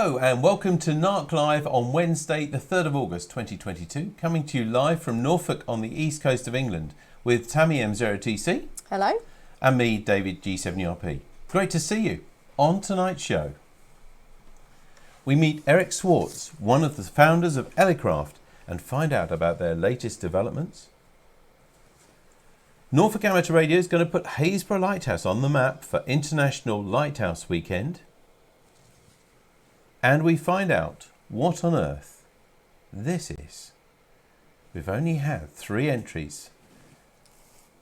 Hello and welcome to NARC Live on Wednesday the 3rd of August 2022, coming to you live from Norfolk on the east coast of England with Tammy M0TC. Hello. And me, David G7URP. Great to see you. On tonight's show, we meet Eric Swartz, one of the founders of Elecraft, and find out about their latest developments. Norfolk Amateur Radio is going to put Haysborough Lighthouse on the map for International Lighthouse Weekend. And we find out what on earth this is. We've only had 3 entries.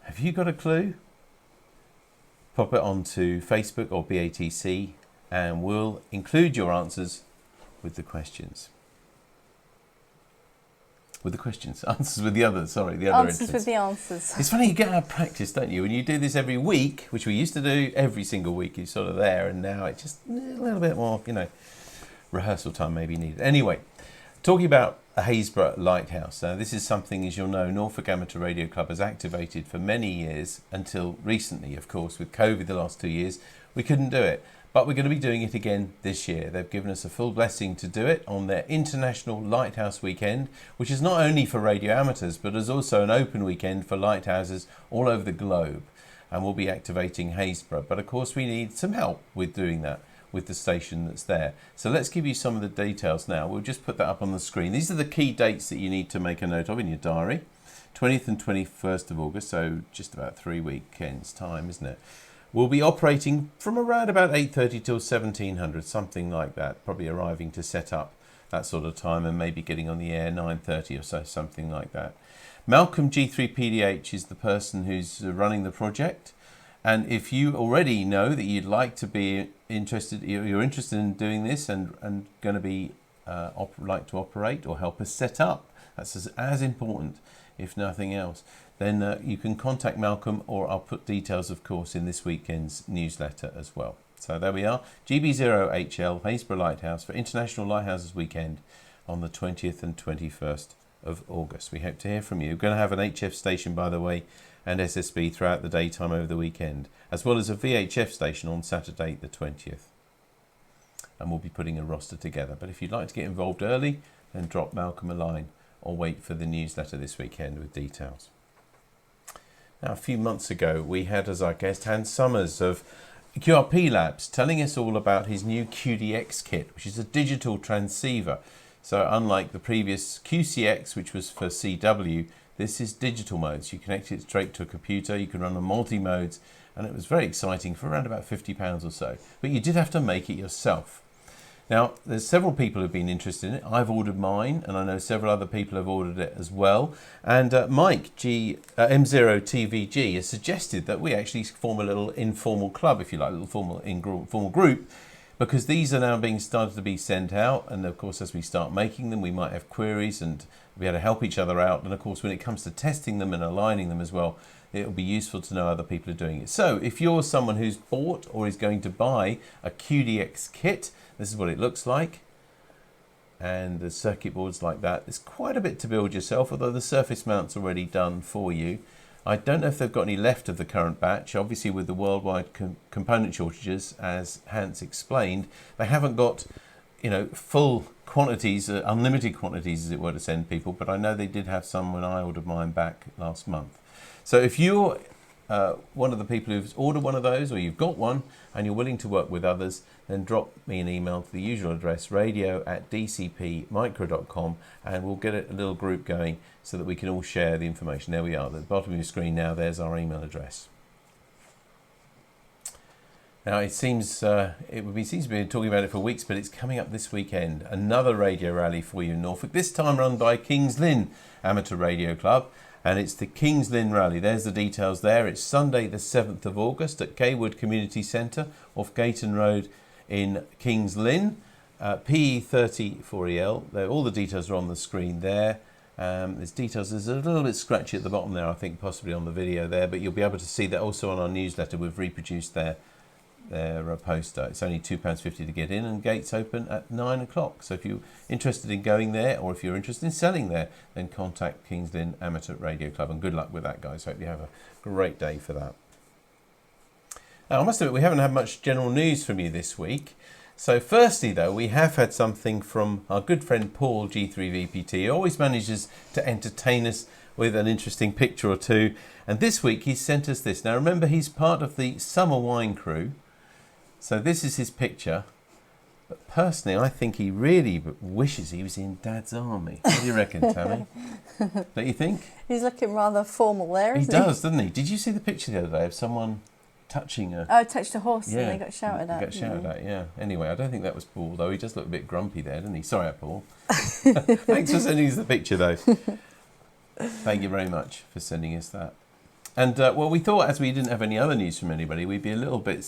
Have you got a clue? Pop it onto Facebook or BATC and we'll include your answers with the questions. Answers with the others, sorry, the other Answers entries. with the answers. It's funny, you get out of practice, don't you? When you do this every week, which we used to do every single week, you're sort of there, and now it's just a little bit more, rehearsal time maybe needed. Anyway, talking about a Haysborough Lighthouse. Now, this is something, as you'll know, Norfolk Amateur Radio Club has activated for many years, until recently, of course, with COVID the last 2 years, we couldn't do it. But we're going to be doing it again this year. They've given us a full blessing to do it on their International Lighthouse Weekend, which is not only for radio amateurs, but is also an open weekend for lighthouses all over the globe. And we'll be activating Haysborough. But of course, we need some help with doing that with the station that's there. So let's give you some of the details now. We'll just put that up on the screen. These are the key dates that you need to make a note of in your diary. 20th and 21st of August, so just about 3 weekends time, isn't it? We'll be operating from around about 8:30 till 1700, something like that. Probably arriving to set up that sort of time and maybe getting on the air 9:30 or so, something like that. Malcolm G3PDH is the person who's running the project. And if you already know that you'd like to be interested, you're interested in doing this and going to be like to operate or help us set up, that's as important, if nothing else, then you can contact Malcolm, or I'll put details, of course, in this weekend's newsletter as well. So there we are, GB0HL, Haysborough Lighthouse for International Lighthouses Weekend on the 20th and 21st of August. We hope to hear from you. We're going to have an HF station, by the way, and SSB throughout the daytime over the weekend, as well as a VHF station on Saturday the 20th. And we'll be putting a roster together. But if you'd like to get involved early, then drop Malcolm a line or wait for the newsletter this weekend with details. Now, a few months ago, we had as our guest Hans Summers of QRP Labs telling us all about his new QDX kit, which is a digital transceiver. So unlike the previous QCX, which was for CW, this is digital modes. You connect it straight to a computer, you can run on multi-modes, and it was very exciting for around about £50 or so. But you did have to make it yourself. Now, there's several people who've been interested in it. I've ordered mine, and I know several other people have ordered it as well. And Mike M0TVG has suggested that we actually form a little informal club, if you like, a little formal group, because these are now being started to be sent out. And of course, as we start making them, we might have queries and be able to help each other out. And of course, when it comes to testing them and aligning them as well, it'll be useful to know other people are doing it. So if you're someone who's bought or is going to buy a QDX kit, this is what it looks like. And the circuit boards like that. There's quite a bit to build yourself, although the surface mount's already done for you. I don't know if they've got any left of the current batch. Obviously, with the worldwide component shortages, as Hans explained, they haven't got, full quantities, unlimited quantities, as it were, to send people. But I know they did have some when I ordered mine back last month. So if you're one of the people who's ordered one of those, or you've got one and you're willing to work with others, then drop me an email to the usual address, radio@dcpmicro.com, and we'll get a little group going so that we can all share the information. There we are, at the bottom of your screen now, there's our email address. Now, it seems we've been talking about it for weeks, but it's coming up this weekend. Another radio rally for you in Norfolk, this time run by Kings Lynn Amateur Radio Club. And it's the Kings Lynn Rally. There's the details there. It's Sunday the 7th of August at Gaywood Community Centre off Gayton Road in Kings Lynn, PE30-4EL. All the details are on the screen there. There's a little bit scratchy at the bottom there, I think, possibly on the video there, but you'll be able to see that also on our newsletter. We've reproduced their poster. It's only £2.50 to get in, and gates open at 9 o'clock. So if you're interested in going there, or if you're interested in selling there, then contact Kings Lynn Amateur Radio Club, and good luck with that, guys. Hope you have a great day for that. Now, I must admit, we haven't had much general news from you this week. So firstly, though, we have had something from our good friend Paul, G3VPT. He always manages to entertain us with an interesting picture or two. And this week he's sent us this. Now remember, he's part of the Summer Wine Crew. So this is his picture. But personally, I think he really wishes he was in Dad's army. What do you reckon, Tammy? Don't you think? He's looking rather formal there, isn't he? He does, doesn't he? Did you see the picture the other day of someone touching a... Oh, touched a horse and they got shouted at. Got shouted at, yeah. Anyway, I don't think that was Paul, though. He does look a bit grumpy there, doesn't he? Sorry, Paul. Thanks for sending us the picture, though. Thank you very much for sending us that. And, well, we thought as we didn't have any other news from anybody, we'd be a little bit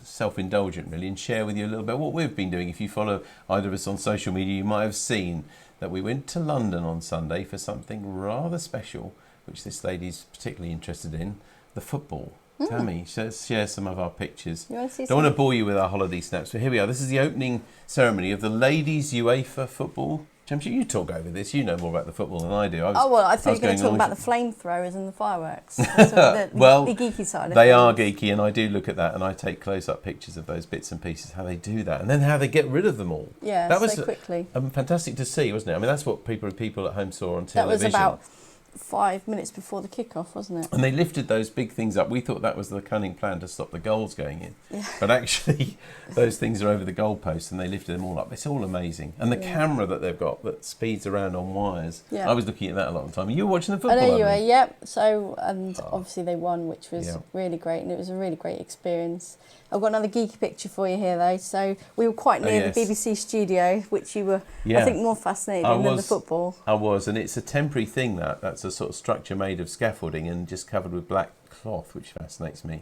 self-indulgent, really, and share with you a little bit what we've been doing. If you follow either of us on social media, you might have seen that we went to London on Sunday for something rather special, which this lady's particularly interested in, the football. Tammy, let's share some of our pictures. Don't want to bore you with our holiday snaps, but here we are. This is the opening ceremony of the Ladies UEFA Football Championship. You talk over this. You know more about the football than I do. I thought you were going to talk about the flamethrowers and the fireworks. Well, the geeky side of they things. are geeky, and I do look at that, and I take close-up pictures of those bits and pieces, how they do that, and then how they get rid of them all. Yeah, that was so quickly. Fantastic to see, wasn't it? I mean, that's what people at home saw on television. That was about 5 minutes before the kickoff, wasn't it? And they lifted those big things up. We thought that was the cunning plan to stop the goals going in. Yeah. But actually, those things are over the goalposts and they lifted them all up. It's all amazing. And the camera that they've got that speeds around on wires. Yeah. I was looking at that a lot of the time. You were watching the football? I know you were, yep. So, and obviously they won, which was really great. And it was a really great experience. I've got another geeky picture for you here, though. So we were quite near the BBC studio, which you were, I think, more fascinated in than the football. I was, and it's a temporary thing, that's a sort of structure made of scaffolding and just covered with black cloth, which fascinates me.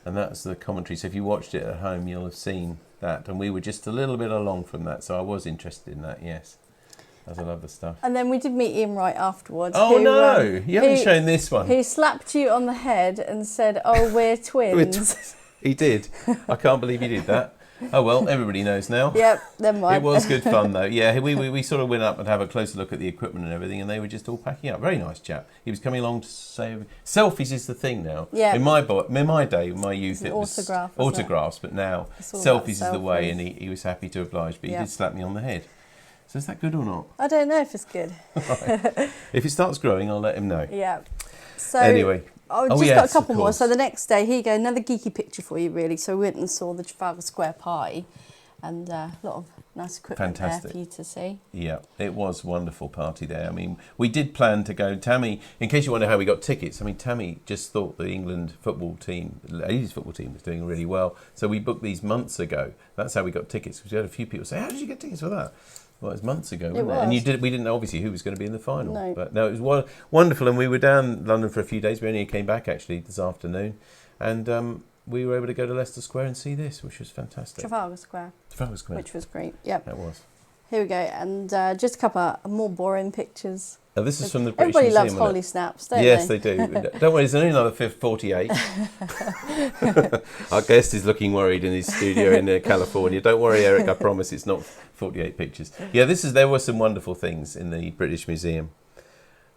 And that's the commentary. So if you watched it at home, you'll have seen that. And we were just a little bit along from that, so I was interested in that, yes. As I love the stuff. And then we did meet Ian Wright afterwards. Oh, no! You haven't shown this one. He slapped you on the head and said, "Oh, we're twins." He did. I can't believe he did that. Oh, well, everybody knows now. Yep, never mind. It was good fun, though. Yeah, we sort of went up and have a closer look at the equipment and everything, and they were just all packing up. Very nice chap. He was coming along to say... Selfies is the thing now. Yeah. In my day, in my youth, it was autographs, but now selfies is the way, and he was happy to oblige, but he did slap me on the head. So is that good or not? I don't know if it's good. Right. If it starts growing, I'll let him know. Yeah. So anyway... I've just got a couple more. So the next day, here you go, another geeky picture for you, really. So we went and saw the Trafalgar Square Pie, and a lot of nice equipment there for you to see. Yeah, it was a wonderful party there. I mean, we did plan to go. Tammy, in case you wonder how we got tickets, I mean, Tammy just thought the England football team, the ladies football team, was doing really well. So we booked these months ago. That's how we got tickets, because we had a few people say, "How did you get tickets for that?" Well, it was months ago, wasn't it? And we didn't know, obviously, who was going to be in the final. No. But no, it was wonderful. And we were down London for a few days. We only came back, actually, this afternoon. And we were able to go to Leicester Square and see this, which was fantastic. Trafalgar Square. Which was great, yep. It was. Here we go. And just a couple of more boring pictures. Oh, this is from the British Museum. Everybody loves holiday snaps, don't they? Yes, they do. Don't worry, there's only another 48. Our guest is looking worried in his studio in California. Don't worry, Eric, I promise it's not 48 pictures. Yeah, there were some wonderful things in the British Museum.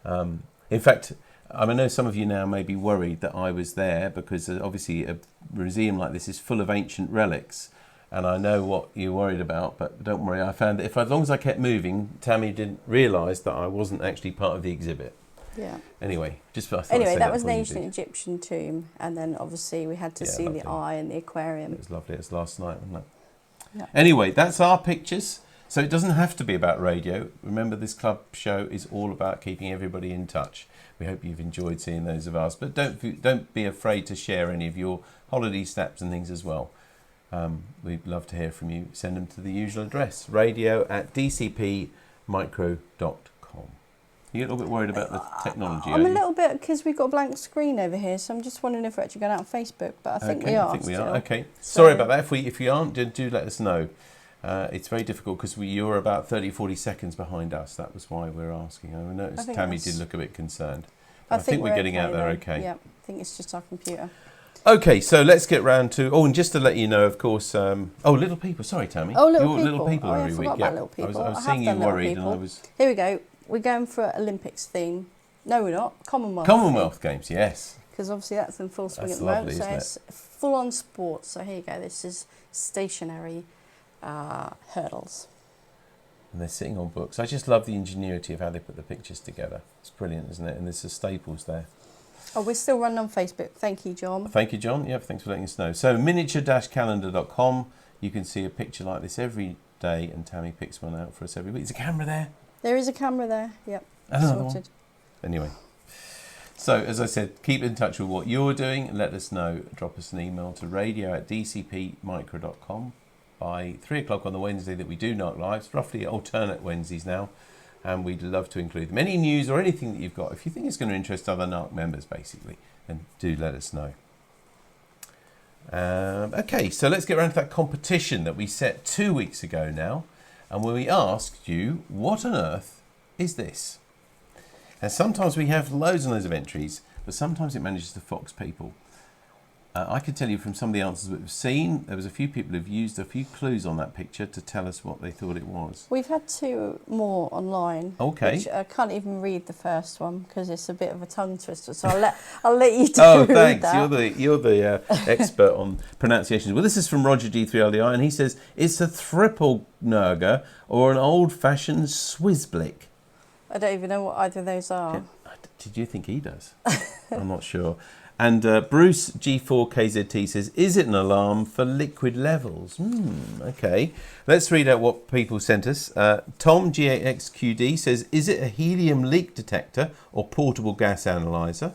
In fact, I know some of you now may be worried that I was there, because obviously a museum like this is full of ancient relics. And I know what you're worried about, but don't worry. I found that as long as I kept moving, Tammy didn't realise that I wasn't actually part of the exhibit. Yeah. Anyway, that was an ancient Egyptian tomb, and then obviously we had to see the eye and the aquarium. It was lovely. It was last night, wasn't it? Yeah. Anyway, that's our pictures. So it doesn't have to be about radio. Remember, this club show is all about keeping everybody in touch. We hope you've enjoyed seeing those of ours, but don't be afraid to share any of your holiday snaps and things as well. We'd love to hear from you. Send them to the usual address, radio@dcpmicro.com. You get a little bit worried about the technology, I'm a little bit, because we've got a blank screen over here, so I'm just wondering if we're actually going out on Facebook, but I think we are. I think we are, okay. Sorry about that. If you aren't, do let us know. It's very difficult, because you're about 30-40 seconds behind us. That was why we're asking. I noticed Tammy did look a bit concerned. I think we're getting out there okay. Yeah, I think it's just our computer. Okay, so let's get round to... Oh, and just to let you know, of course... Little people. Sorry, Tammy. Oh, little people every week. Yeah, little people. I was seeing you worried, and I was... Here we go. We're going for Olympics theme. No, we're not. Commonwealth Games, yes. Because obviously that's in full swing at the moment. So it's full-on sports. So here you go. This is stationary hurdles. And they're sitting on books. I just love the ingenuity of how they put the pictures together. It's brilliant, isn't it? And there's the staples there. Oh, we're still running on Facebook. Thank you, John. Thank you, John. Yep, thanks for letting us know. So miniature-calendar.com. You can see a picture like this every day, and Tammy picks one out for us every week. There's a camera there. There is a camera there. Yep. Another Sorted. one. Anyway. So, as I said, keep in touch with what you're doing. Let us know. Drop us an email to radio@dcpmicro.com by 3 o'clock on the Wednesday that we do NARC Lives, roughly alternate Wednesdays now, and we'd love to include them. Any news or anything that you've got, if you think it's going to interest other NARC members, basically, then do let us know. Okay, so let's get around to that competition that we set 2 weeks ago now, and where we asked you, what on earth is this? And sometimes we have loads and loads of entries, but sometimes it manages to fox people. I can tell you from some of the answers that we've seen, there was a few people who've used a few clues on that picture to tell us what they thought it was. We've had 2 more online. Okay. Which I can't even read the first one because it's a bit of a tongue twister. So I'll let you do Oh, thanks. that. You're the expert on pronunciations. Well, this is from Roger D3LDI, and he says it's a Thrippelnurger or an old-fashioned Swissblick. I don't even know what either of those are. Did you think he does? I'm not sure. And Bruce G4KZT says, is it an alarm for liquid levels? Okay. Let's read out what people sent us. Tom G8XQD says, is it a helium leak detector or portable gas analyzer?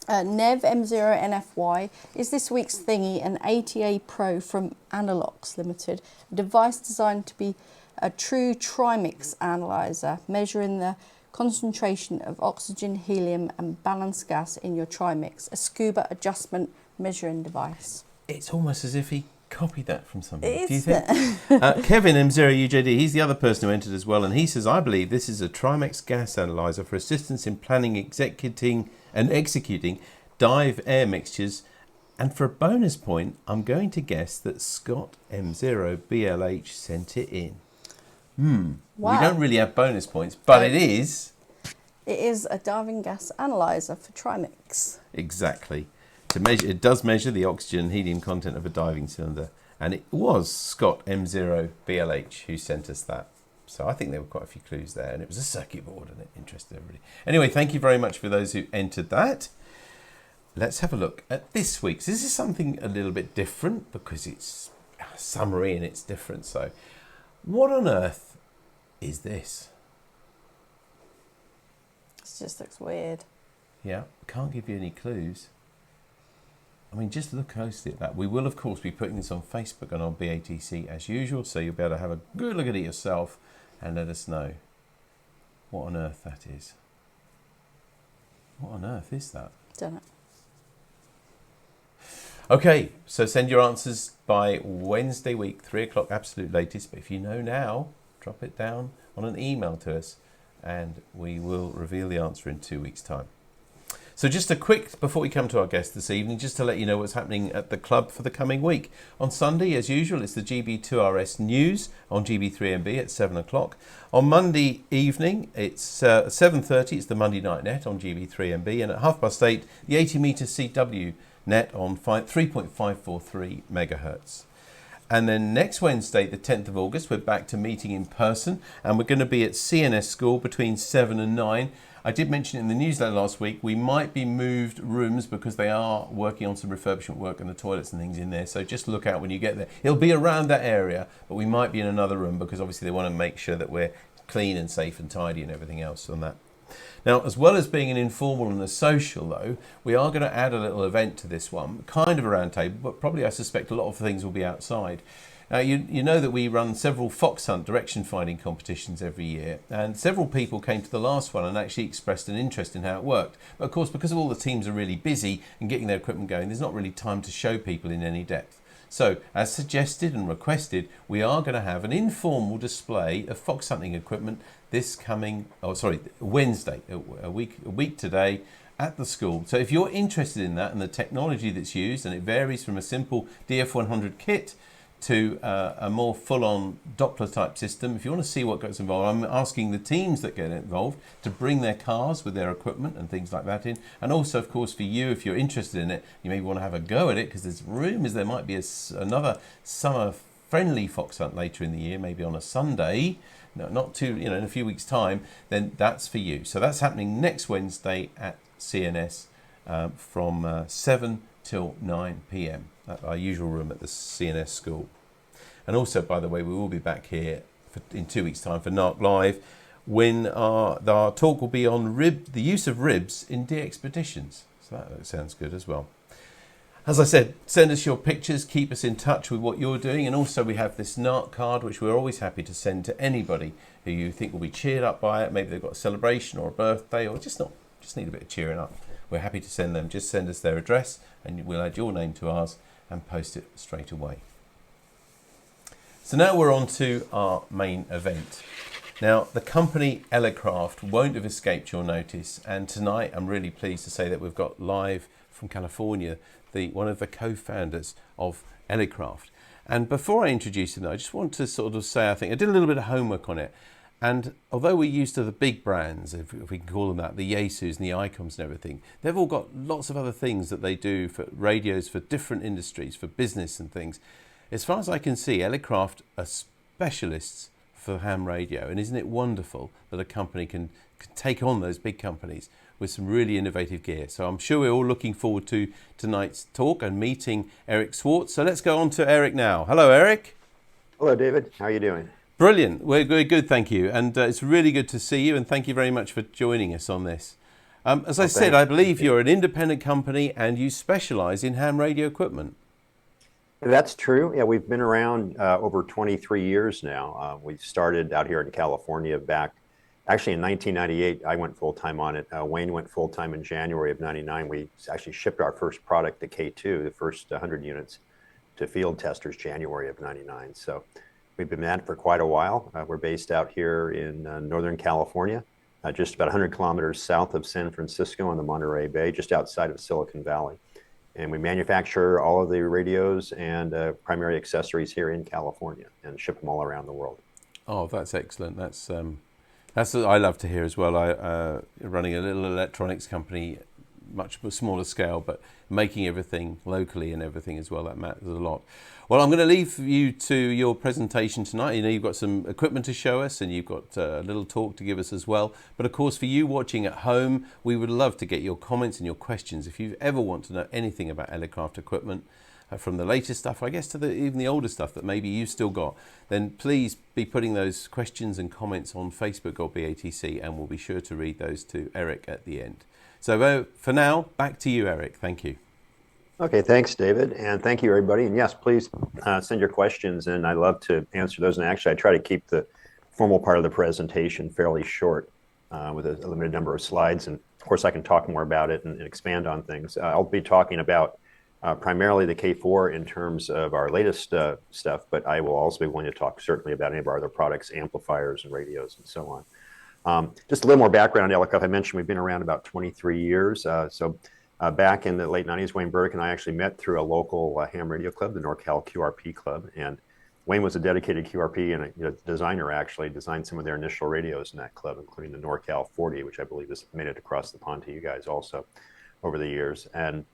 Nev M0NFY, is this week's thingy an ATA Pro from Analox Limited, a device designed to be a true trimix analyzer, measuring the concentration of oxygen, helium and balanced gas in your trimix, a scuba adjustment measuring device. It's almost as if he copied that from somebody. Do you Isn't think? Kevin M0UJD, he's the other person who entered as well, and he says, I believe this is a trimix gas analyzer for assistance in planning, executing dive air mixtures. And for a bonus point, I'm going to guess that Scott M0BLH sent it in. Wow. We don't really have bonus points, but it is. It is a diving gas analyzer for trimix. Exactly. To measure, it does measure the oxygen and helium content of a diving cylinder. And it was Scott M0BLH who sent us that. So I think there were quite a few clues there. And it was a circuit board and it interested everybody. Anyway, thank you very much for those who entered that. Let's have a look at this week's. This is something a little bit different because it's summery and it's different. So what on earth is this? It just looks weird. Yeah, can't give you any clues. I mean, just look closely at that. We will, of course, be putting this on Facebook and on BATC as usual, so you'll be able to have a good look at it yourself and let us know what on earth that is. What on earth is that? Don't know. Okay, so send your answers by Wednesday week, 3 o'clock, absolute latest. But if you know now, drop it down on an email to us and we will reveal the answer in 2 weeks' time. So just a quick, before we come to our guest this evening, just to let you know what's happening at the club for the coming week. On Sunday, as usual, it's the GB2RS News on GB3MB at 7 o'clock. On Monday evening, it's 7:30, it's the Monday Night Net on GB3MB. And at 8:30, the 80-metre CW net on 3.543 megahertz. And then next Wednesday, the 10th of August, we're back to meeting in person, and we're going to be at CNS School between 7 and 9. I did mention in the newsletter last week, we might be moved rooms because they are working on some refurbishment work and the toilets and things in there. So just look out when you get there. It'll be around that area, but we might be in another room because obviously they want to make sure that we're clean and safe and tidy and everything else on that. Now, as well as being an informal and a social, though, we are going to add a little event to this one, kind of a round table, but probably I suspect a lot of things will be outside. You know that we run several fox hunt direction finding competitions every year, and several people came to the last one and actually expressed an interest in how it worked. But of course, because of all the teams are really busy and getting their equipment going, there's not really time to show people in any depth. So, as suggested and requested, we are going to have an informal display of fox hunting equipment this coming, Wednesday, a week today at the school. So if you're interested in that and the technology that's used, and it varies from a simple DF100 kit to a more full-on Doppler type system, if you want to see what goes involved, I'm asking the teams that get involved to bring their cars with their equipment and things like that in. And also, of course, for you, if you're interested in it, you may want to have a go at it because there's rumours there might be another summer friendly fox hunt later in the year, maybe on a Sunday, no, not too, in a few weeks' time, then that's for you. So that's happening next Wednesday at CNS from 7 till 9 p.m. at our usual room at the CNS school. And also, by the way, we will be back here in 2 weeks' time for NARC Live, when our talk will be on the use of ribs in de-expeditions. So that sounds good as well. As I said, send us your pictures, keep us in touch with what you're doing, and also we have this NARC card which we're always happy to send to anybody who you think will be cheered up by it. Maybe they've got a celebration or a birthday, or just need a bit of cheering up. We're happy to send them. Just send us their address and we'll add your name to ours and post it straight away. So now we're on to our main event. Now, the company Elecraft won't have escaped your notice, and tonight I'm really pleased to say that we've got live from California one of the co-founders of Elecraft. And before I introduce him, I just want to sort of say, I think I did a little bit of homework on it, and although we're used to the big brands, if we can call them that, the Yaesus and the Icoms and everything, they've all got lots of other things that they do for radios, for different industries, for business and things. As far as I can see, Elecraft are specialists for ham radio, and isn't it wonderful that a company can take on those big companies with some really innovative gear? So I'm sure we're all looking forward to tonight's talk and meeting Eric Swartz. So let's go on to Eric now. Hello, Eric. Hello, David. How are you doing? Brilliant. We're good, thank you. And it's really good to see you, and thank you very much for joining us on this. As I said, I believe you're an independent company and you specialize in ham radio equipment. That's true. Yeah, we've been around over 23 years now. We started out here in California back, actually in 1998, I went full-time on it. Wayne went full-time in January of 99. We actually shipped our first product, the K2, the first 100 units, to field testers January of 99. So we've been at it for quite a while. We're based out here in Northern California, just about 100 kilometers south of San Francisco on the Monterey Bay, just outside of Silicon Valley. And we manufacture all of the radios and primary accessories here in California and ship them all around the world. Oh, that's excellent. That's what I love to hear as well. Running a little electronics company, much smaller scale, but making everything locally and everything as well, that matters a lot. Well, I'm going to leave you to your presentation tonight. You know, you've got some equipment to show us and you've got a little talk to give us as well. But of course, for you watching at home, we would love to get your comments and your questions. If you ever want to know anything about Elecraft equipment, from the latest stuff, I guess, to even the older stuff that maybe you've still got, then please be putting those questions and comments on Facebook or BATC, and we'll be sure to read those to Eric at the end. So for now, back to you, Eric. Thank you. Okay, thanks, David, and thank you, everybody. And yes, please send your questions, and I love to answer those. And actually, I try to keep the formal part of the presentation fairly short with a limited number of slides. And of course, I can talk more about it and expand on things. I'll be talking about primarily the K4 in terms of our latest stuff, but I will also be willing to talk certainly about any of our other products, amplifiers and radios and so on. Just a little more background on Elecraft. I mentioned we've been around about 23 years. Back in the late 90s, Wayne Burdick and I actually met through a local ham radio club, the NorCal QRP Club. And Wayne was a dedicated QRP and a designer, actually designed some of their initial radios in that club, including the NorCal 40, which I believe has made it across the pond to you guys also over the years. And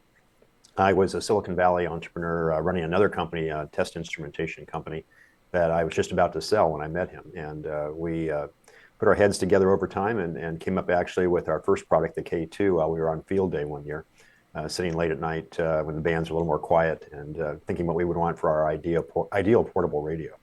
I was a Silicon Valley entrepreneur running another company, a test instrumentation company, that I was just about to sell when I met him. And we put our heads together over time and came up actually with our first product, the K2, while we were on field day one year, sitting late at night when the bands were a little more quiet and thinking what we would want for our ideal portable radio.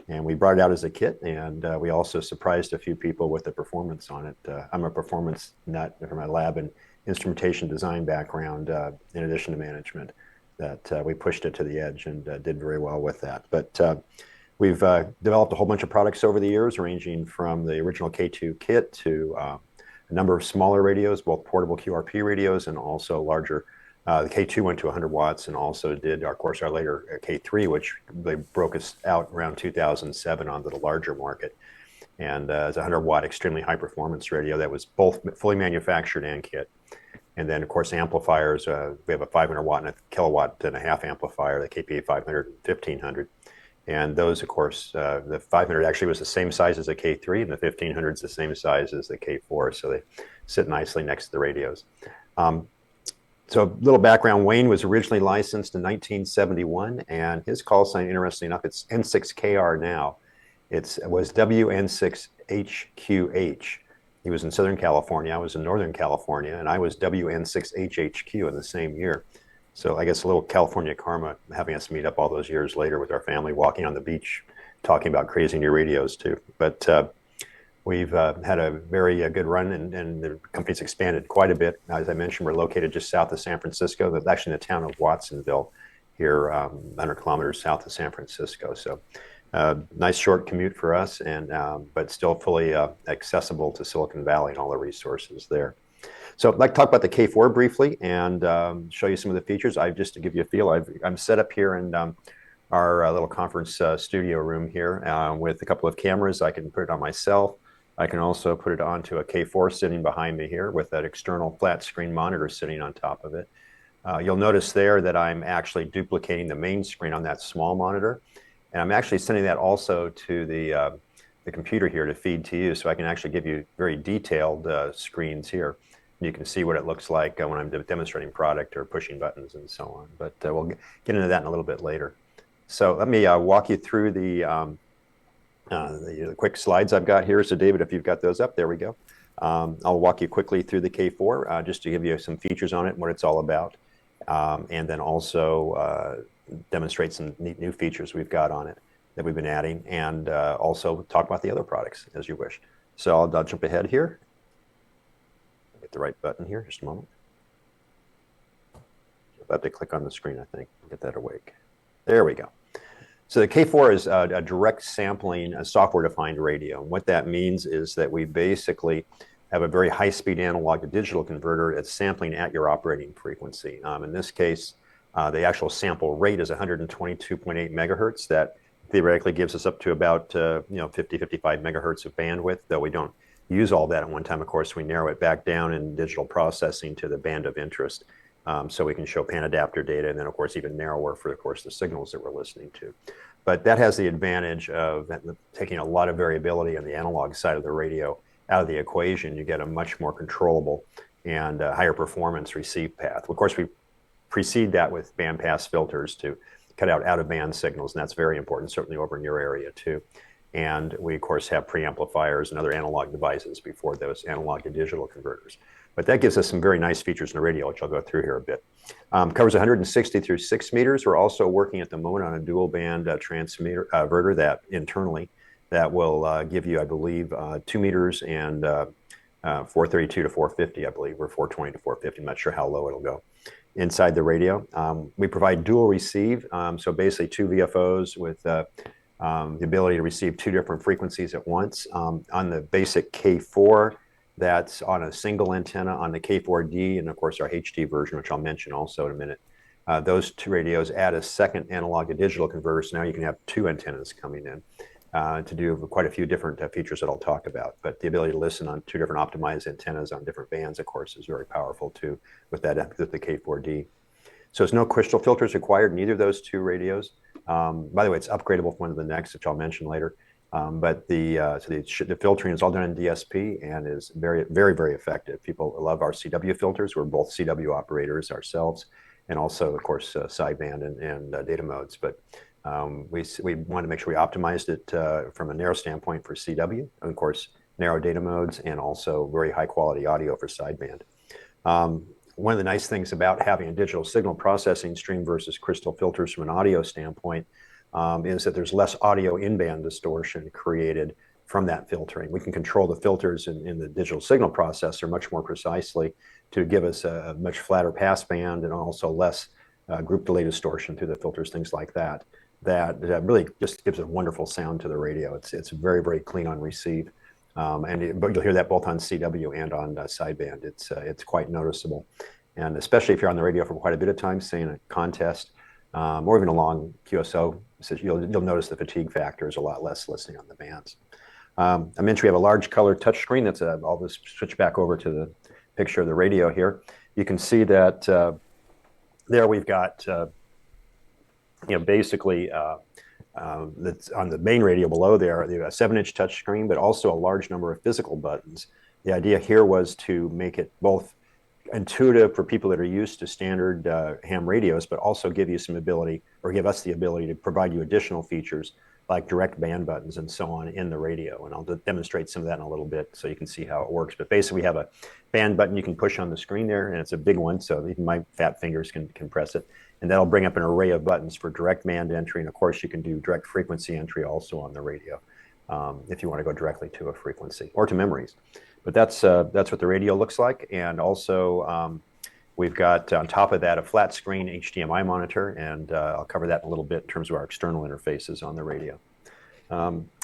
And we brought it out as a kit, and we also surprised a few people with the performance on it. I'm a performance nut from my lab and instrumentation design background, in addition to management, that we pushed it to the edge and did very well with that. But we've developed a whole bunch of products over the years, ranging from the original K2 kit to a number of smaller radios, both portable QRP radios and also larger. The K2 went to 100 watts and also did, of course, our later K3, which they broke us out around 2007 onto the larger market. And it's a 100-watt, extremely high-performance radio that was both fully manufactured and kit. And then, of course, amplifiers. We have a 500-watt and a kilowatt and a half amplifier, the KPA 500 and 1500. And those, of course, the 500 actually was the same size as the K3, and the 1500 is the same size as the K4, so they sit nicely next to the radios. So a little background, Wayne was originally licensed in 1971, and his call sign, interestingly enough, it's N6KR now. It was WN6HQH. He was in Southern California, I was in Northern California, and I was WN6HHQ in the same year. So I guess a little California karma having us meet up all those years later with our family, walking on the beach, talking about crazy new radios too. But we've had a very good run, and the company's expanded quite a bit. As I mentioned, we're located just south of San Francisco. That's actually in the town of Watsonville, here 100 kilometers south of San Francisco. So nice short commute for us, and but still fully accessible to Silicon Valley and all the resources there. So I'd like to talk about the K4 briefly and show you some of the features. Just to give you a feel, I'm set up here in our little conference studio room here with a couple of cameras. I can put it on myself. I can also put it onto a K4 sitting behind me here with that external flat screen monitor sitting on top of it. You'll notice there that I'm actually duplicating the main screen on that small monitor. And I'm actually sending that also to the computer here to feed to you, so I can actually give you very detailed screens here. You can see what it looks like when I'm demonstrating product or pushing buttons and so on. But we'll get into that in a little bit later. So let me walk you through the quick slides I've got here. So David, if you've got those up, there we go. I'll walk you quickly through the K4 just to give you some features on it and what it's all about. And then also demonstrate some neat new features we've got on it that we've been adding, and also talk about the other products as you wish. So I'll jump ahead here. Get the right button here, just a moment. I'll have to click on the screen, I think, get that awake. There we go. So the K4 is a direct sampling, a software-defined radio. And what that means is that we basically have a very high-speed analog to digital converter that's sampling at your operating frequency. In this case, the actual sample rate is 122.8 megahertz. That theoretically gives us up to about 50, 55 megahertz of bandwidth, though we don't use all that at one time. Of course, we narrow it back down in digital processing to the band of interest. So we can show pan adapter data, and then of course even narrower for, of course, the signals that we're listening to. But that has the advantage of taking a lot of variability on the analog side of the radio out of the equation. You get a much more controllable and higher performance receive path. Of course, we precede that with bandpass filters to cut out of band signals, and that's very important, certainly over in your area too. And we, of course, have preamplifiers and other analog devices before those analog to digital converters. But that gives us some very nice features in the radio, which I'll go through here a bit. Covers 160 through 6 meters. We're also working at the moment on a dual band transmitter that internally that will give you, I believe, 2 meters and 432 to 450, I believe, or 420 to 450. I'm not sure how low it'll go inside the radio. We provide dual receive, so basically 2 VFOs with the ability to receive 2 different frequencies at once. On the basic K4, that's on a single antenna. On the K4D, and of course our HD version, which I'll mention also in a minute, those 2 radios add a second analog to digital converter, so now you can have 2 antennas coming in to do quite a few different features that I'll talk about. But the ability to listen on 2 different optimized antennas on different bands, of course, is very powerful too with the K4D. So there's no crystal filters required in either of those 2 radios. By the way, it's upgradable from one to the next, which I'll mention later. But the filtering is all done in DSP and is very, very, very effective. People love our CW filters. We're both CW operators ourselves, and also, of course, sideband and data modes. But we wanted to make sure we optimized it from a narrow standpoint for CW, and of course, narrow data modes, and also very high quality audio for sideband. One of the nice things about having a digital signal processing stream versus crystal filters from an audio standpoint is that there's less audio in-band distortion created from that filtering. We can control the filters in the digital signal processor much more precisely to give us a much flatter pass band and also less group delay distortion through the filters, things like that. That really just gives a wonderful sound to the radio. It's very, very clean on receive. But you'll hear that both on CW and on sideband. It's quite noticeable. And especially if you're on the radio for quite a bit of time, say in a contest, or even a long QSO, so you'll notice the fatigue factor is a lot less listening on the bands. I mentioned we have a large color touchscreen. I'll just switch back over to the picture of the radio here. You can see that there we've got, basically that's on the main radio below there, a 7-inch touchscreen, but also a large number of physical buttons. The idea here was to make it both intuitive for people that are used to standard ham radios, but also give you some ability, or give us the ability to provide you additional features like direct band buttons and so on in the radio. And I'll demonstrate some of that in a little bit so you can see how it works. But basically we have a band button you can push on the screen there, and it's a big one, so even my fat fingers can press it. And that'll bring up an array of buttons for direct band entry. And of course you can do direct frequency entry also on the radio if you want to go directly to a frequency or to memories. But that's what the radio looks like. And also we've got on top of that a flat screen HDMI monitor, and I'll cover that in a little bit in terms of our external interfaces on the radio.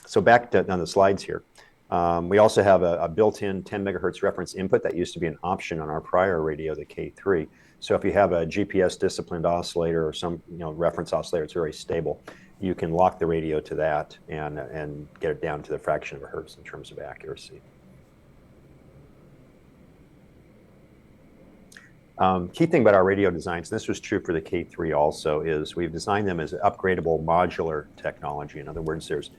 So back on the slides here. We also have a built-in 10 megahertz reference input that used to be an option on our prior radio, the K3. So if you have a GPS disciplined oscillator or some reference oscillator, it's very stable. You can lock the radio to that and get it down to the fraction of a hertz in terms of accuracy. Key thing about our radio designs, and this was true for the K3 also, is we've designed them as upgradable modular technology. In other words, there's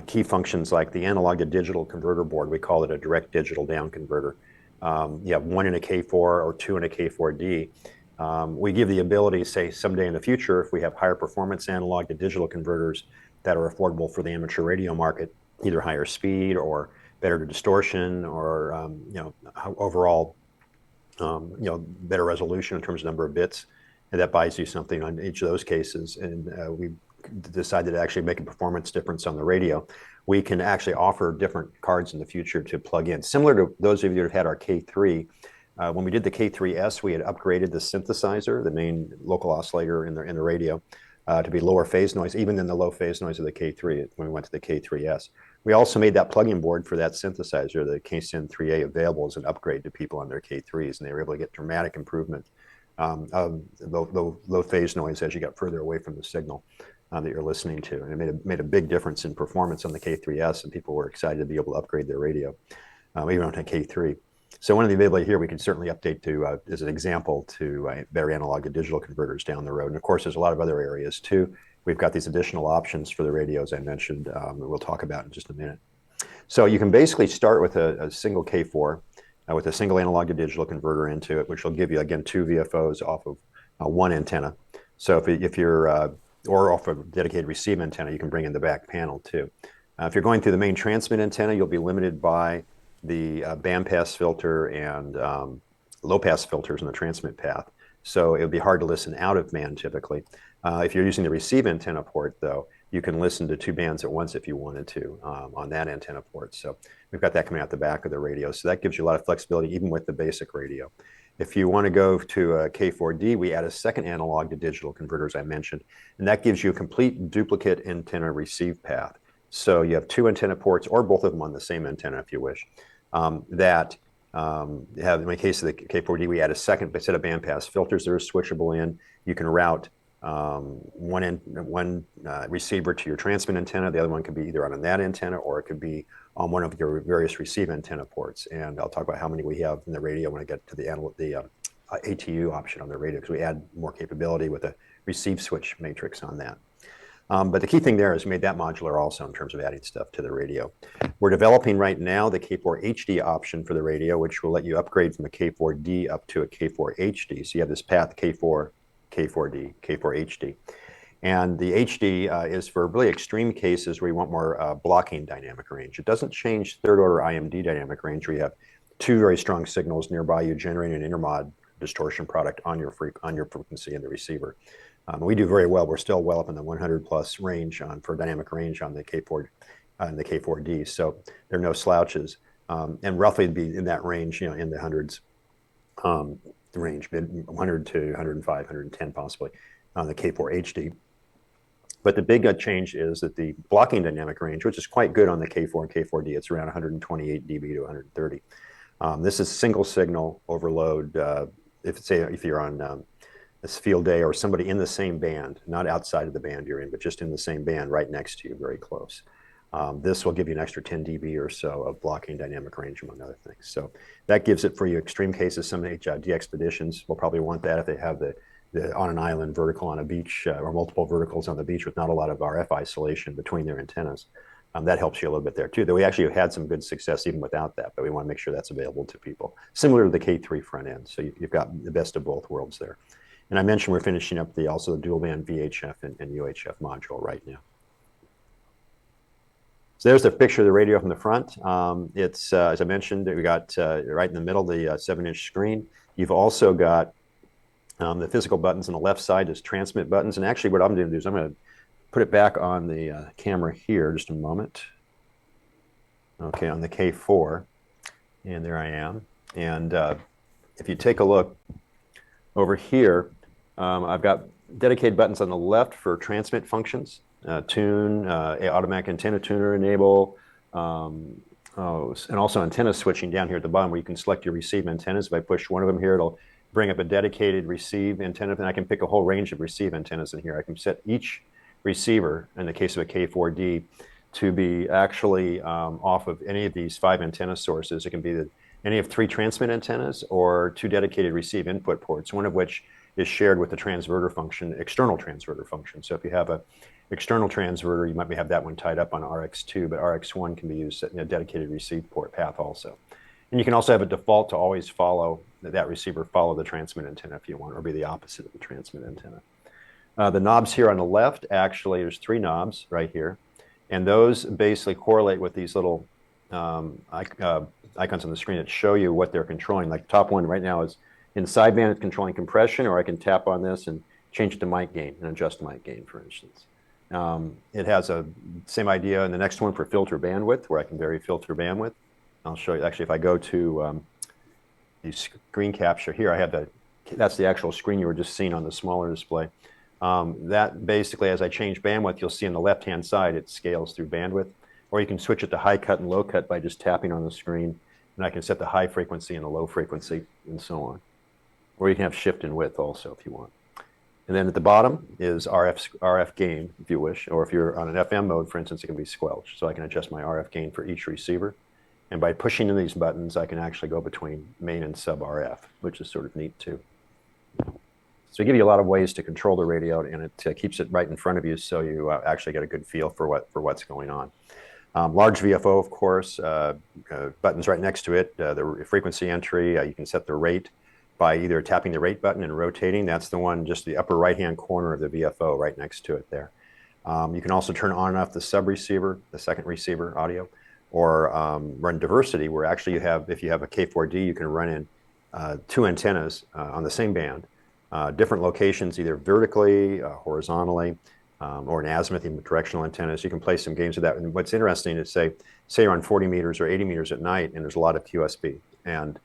key functions like the analog to digital converter board. We call it a direct digital down converter. You have one in a K4 or two in a K4D. We give the ability, say, someday in the future, if we have higher performance analog to digital converters that are affordable for the amateur radio market, either higher speed or better distortion or overall better resolution in terms of number of bits, and that buys you something on each of those cases. And we decided to actually make a performance difference on the radio. We can actually offer different cards in the future to plug in. Similar to those of you that have had our K3, when we did the K3S, we had upgraded the synthesizer, the main local oscillator in the radio, to be lower phase noise, even than the low phase noise of the K3 when we went to the K3S. We also made that plug-in board for that synthesizer, the KSYN 3A, available as an upgrade to people on their K3s, and they were able to get dramatic improvement of low phase noise as you got further away from the signal that you're listening to. And it made a big difference in performance on the K3S, and people were excited to be able to upgrade their radio, even on a K3. So one of the availability here we can certainly update to, as an example, to better analog to digital converters down the road. And of course, there's a lot of other areas too. We've got these additional options for the radios I mentioned that we'll talk about in just a minute. So you can basically start with a single K4 with a single analog to digital converter into it, which will give you, again, two VFOs off of one antenna. So if you're, or off a dedicated receive antenna, you can bring in the back panel too. If you're going through the main transmit antenna, you'll be limited by the bandpass filter and low-pass filters in the transmit path. So it would be hard to listen out of band typically. If you're using the receive antenna port, though, you can listen to two bands at once if you wanted to on that antenna port. So we've got that coming out the back of the radio. So that gives you a lot of flexibility even with the basic radio. If you want to go to a K4D, we add a second analog to digital converter, as I mentioned, and that gives you a complete duplicate antenna receive path. So you have two antenna ports, or both of them on the same antenna if you wish, that have, in the case of the K4D, we add a second set of bandpass filters that are switchable in. You can route one receiver to your transmit antenna. The other one could be either on that antenna, or it could be on one of your various receive antenna ports. And I'll talk about how many we have in the radio when I get to the ATU option on the radio, because we add more capability with a receive switch matrix on that. But the key thing there is we made that modular also in terms of adding stuff to the radio. We're developing right now the K4 HD option for the radio, which will let you upgrade from a K4D up to a K4 HD. So you have this path K4, K4D, K4 HD. And the HD is for really extreme cases where you want more blocking dynamic range. It doesn't change third order IMD dynamic range, where you have two very strong signals nearby you generating an intermod distortion product on your frequency in the receiver. We do very well. We're still well up in the 100 plus range for dynamic range on the K4 and the K4D. So there are no slouches, and roughly be in that range, in the hundreds range, mid 100 to 105, 110 possibly on the K4 HD. But the big change is that the blocking dynamic range, which is quite good on the K4 and K4D, it's around 128 dB to 130. This is single signal overload. If you're on this field day or somebody in the same band, not outside of the band you're in, but just in the same band right next to you, very close. This will give you an extra 10 dB or so of blocking dynamic range, among other things. So that gives it for you extreme cases. Some HID expeditions will probably want that if they have the on an island vertical on a beach or multiple verticals on the beach with not a lot of RF isolation between their antennas. That helps you a little bit there too, though we actually have had some good success even without that, but we want to make sure that's available to people. Similar to the K3 front end, so you've got the best of both worlds there. And I mentioned we're finishing up also the dual band VHF and UHF module right now. So there's the picture of the radio from the front. It's, as I mentioned, we got right in the middle the 7-inch screen. You've also got the physical buttons on the left side as transmit buttons. And actually what I'm going to do is I'm going to put it back on the camera here, just a moment. Okay, on the K4, and there I am. And if you take a look over here, I've got dedicated buttons on the left for transmit functions, tune, automatic antenna tuner enable, and also antenna switching down here at the bottom where you can select your receive antennas. If I push one of them here, it'll bring up a dedicated receive antenna, and I can pick a whole range of receive antennas in here. I can set each receiver, in the case of a K4D, to be actually off of any of these 5 antenna sources. It can be any of 3 transmit antennas or 2 dedicated receive input ports, one of which is shared with the transverter function, external transverter function. So if you have an external transverter, you might have that one tied up on RX2, but RX1 can be used in a dedicated receive port path also. And you can also have a default to always follow that receiver, follow the transmit antenna if you want, or be the opposite of the transmit antenna. The knobs here on the left, actually, there's 3 knobs right here. And those basically correlate with these little icons on the screen that show you what they're controlling. Like the top one right now is in sideband, it's controlling compression, or I can tap on this and change it to mic gain and adjust mic gain, for instance. It has a same idea in the next one for filter bandwidth, where I can vary filter bandwidth. I'll show you, actually, if I go to the screen capture here, I have that's the actual screen you were just seeing on the smaller display. That basically, as I change bandwidth, you'll see on the left-hand side, it scales through bandwidth. Or you can switch it to high cut and low cut by just tapping on the screen. And I can set the high frequency and the low frequency and so on. Or you can have shift in width also if you want. And then at the bottom is RF gain, if you wish. Or if you're on an FM mode, for instance, it can be squelch. So I can adjust my RF gain for each receiver. And by pushing in these buttons, I can actually go between main and sub RF, which is sort of neat too. So we give you a lot of ways to control the radio, and it keeps it right in front of you, so you actually get a good feel for what's going on. Large VFO, of course, buttons right next to it. The frequency entry, you can set the rate by either tapping the rate button and rotating. That's the one just the upper right-hand corner of the VFO right next to it there. You can also turn on and off the sub receiver, the second receiver audio, or run diversity, where actually if you have a K4D, you can run in 2 antennas on the same band. Different locations, either vertically, horizontally, or in azimuth, even directional antennas. You can play some games with that. And what's interesting is, say you're on 40 meters or 80 meters at night, and there's a lot of QSB, and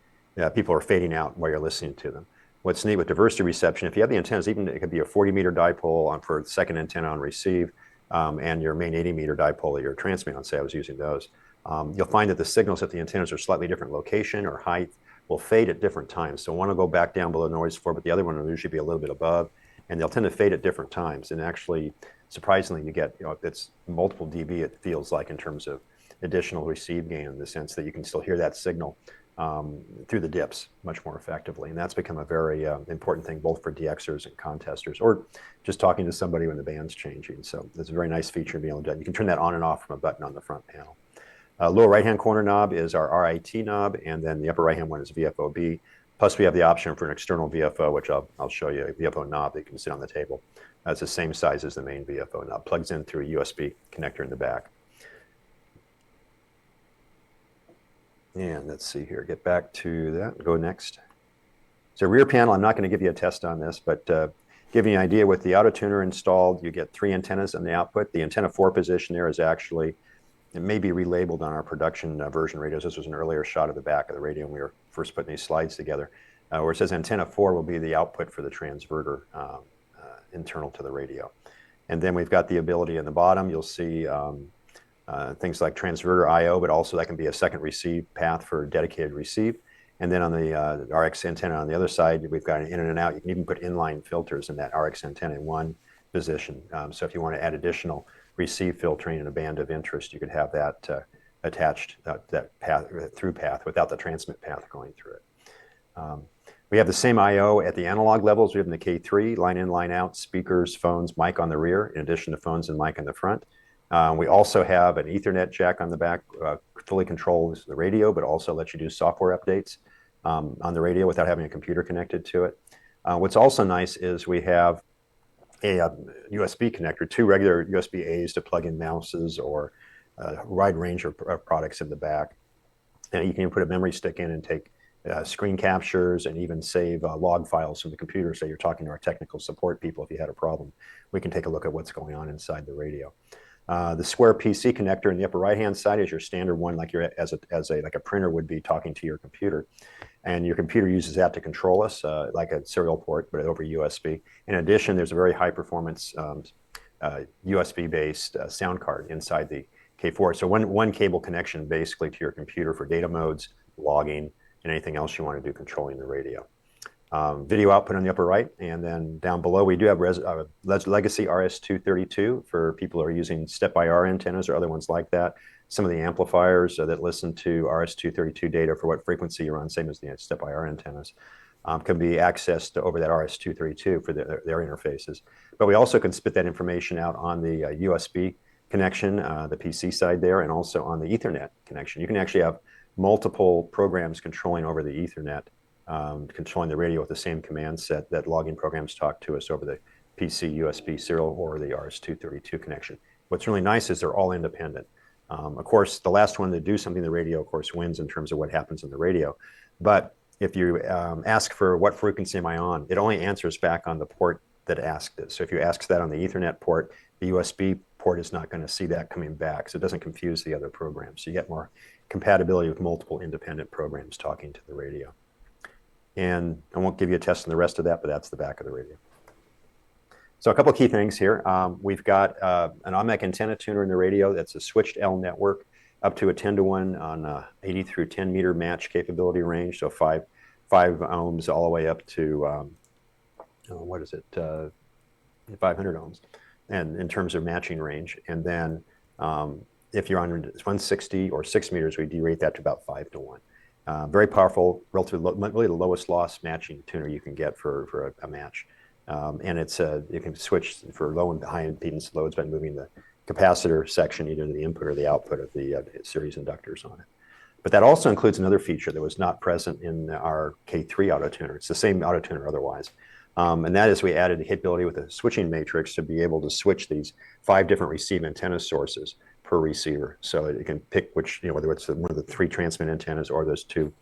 people are fading out while you're listening to them. What's neat with diversity reception, if you have the antennas, even it could be a 40-meter dipole for the second antenna on receive, and your main 80-meter dipole that you're transmitting on, say I was using those, you'll find that the signals at the antennas are slightly different location or height, will fade at different times. So one will go back down below noise floor, but the other one will usually be a little bit above, and they'll tend to fade at different times. And actually, surprisingly, you get, it's multiple dB, it feels like, in terms of additional receive gain, in the sense that you can still hear that signal through the dips much more effectively. And that's become a very important thing, both for DXers and contesters, or just talking to somebody when the band's changing. So it's a very nice feature to be able to do. You can turn that on and off from a button on the front panel. Lower right-hand corner knob is our RIT knob, and then the upper right-hand one is VFOB. Plus, we have the option for an external VFO, which I'll show you, a VFO knob that you can sit on the table. That's the same size as the main VFO knob. Plugs in through a USB connector in the back. And let's see here, get back to that, go next. So rear panel, I'm not going to give you a test on this, but give you an idea, with the auto tuner installed, you get 3 antennas on the output. The antenna 4 position there is actually, it may be relabeled on our production version radios. This was an earlier shot of the back of the radio when we were first putting these slides together, where it says antenna 4 will be the output for the transverter internal to the radio. And then we've got the ability in the bottom, you'll see things like transverter I/O, but also that can be a second receive path for dedicated receive. And then on the RX antenna on the other side, we've got an in and out. You can even put inline filters in that RX antenna in one position. So if you want to add additional receive filtering in a band of interest, you could have that attached, that path, through path, without the transmit path going through it. We have the same I/O at the analog levels. We have in the K3, line in, line out, speakers, phones, mic on the rear, in addition to phones and mic in the front. We also have an Ethernet jack on the back, fully controls the radio, but also lets you do software updates on the radio without having a computer connected to it. What's also nice is we have a USB connector, 2 regular USB A's to plug in mouses or a wide range of products in the back. And you can even put a memory stick in and take screen captures and even save log files from the computer. So you're talking to our technical support people if you had a problem. We can take a look at what's going on inside the radio. The square PC connector in the upper right-hand side is your standard one, like you're like a printer would be talking to your computer. And your computer uses that to control us, like a serial port, but over USB. In addition, there's a very high-performance USB-based sound card inside the K4. So one cable connection basically to your computer for data modes, logging, and anything else you want to do controlling the radio. Video output on the upper right, and then down below we do have legacy RS-232 for people who are using step-by-R antennas or other ones like that. Some of the amplifiers that listen to RS-232 data for what frequency you're on, same as the step-by-R antennas, can be accessed over that RS-232 for their interfaces. But we also can spit that information out on the USB connection, the PC side there, and also on the Ethernet connection. You can actually have multiple programs controlling over the Ethernet, controlling the radio with the same command set that logging programs talk to us over the PC USB serial or the RS-232 connection. What's really nice is they're all independent. Of course, the last one to do something in the radio, of course, wins in terms of what happens in the radio. But if you ask for what frequency am I on, it only answers back on the port that asked it. So if you ask that on the Ethernet port, the USB port is not going to see that coming back, so it doesn't confuse the other programs. So you get more compatibility with multiple independent programs talking to the radio. And I won't give you a test on the rest of that, but that's the back of the radio. So a couple of key things here. We've got an OMEC antenna tuner in the radio that's a switched L network up to a 10-to-1 on 80 through 10 meter match capability range, so 5 ohms all the way up to, what is it, 500 ohms, and in terms of matching range. And then if you're on 160 or 6 meters, we derate that to about 5-to-1. Very powerful, relatively really the lowest loss matching tuner you can get for a match. And you can switch for low and high impedance loads by moving the capacitor section either to the input or the output of the series inductors on it. But that also includes another feature that was not present in our K3 auto tuner. It's the same auto tuner otherwise. And that is we added the capability with a switching matrix to be able to switch these 5 different receive antenna sources per receiver. So it can pick which, whether it's one of the 3 transmit antennas or those 2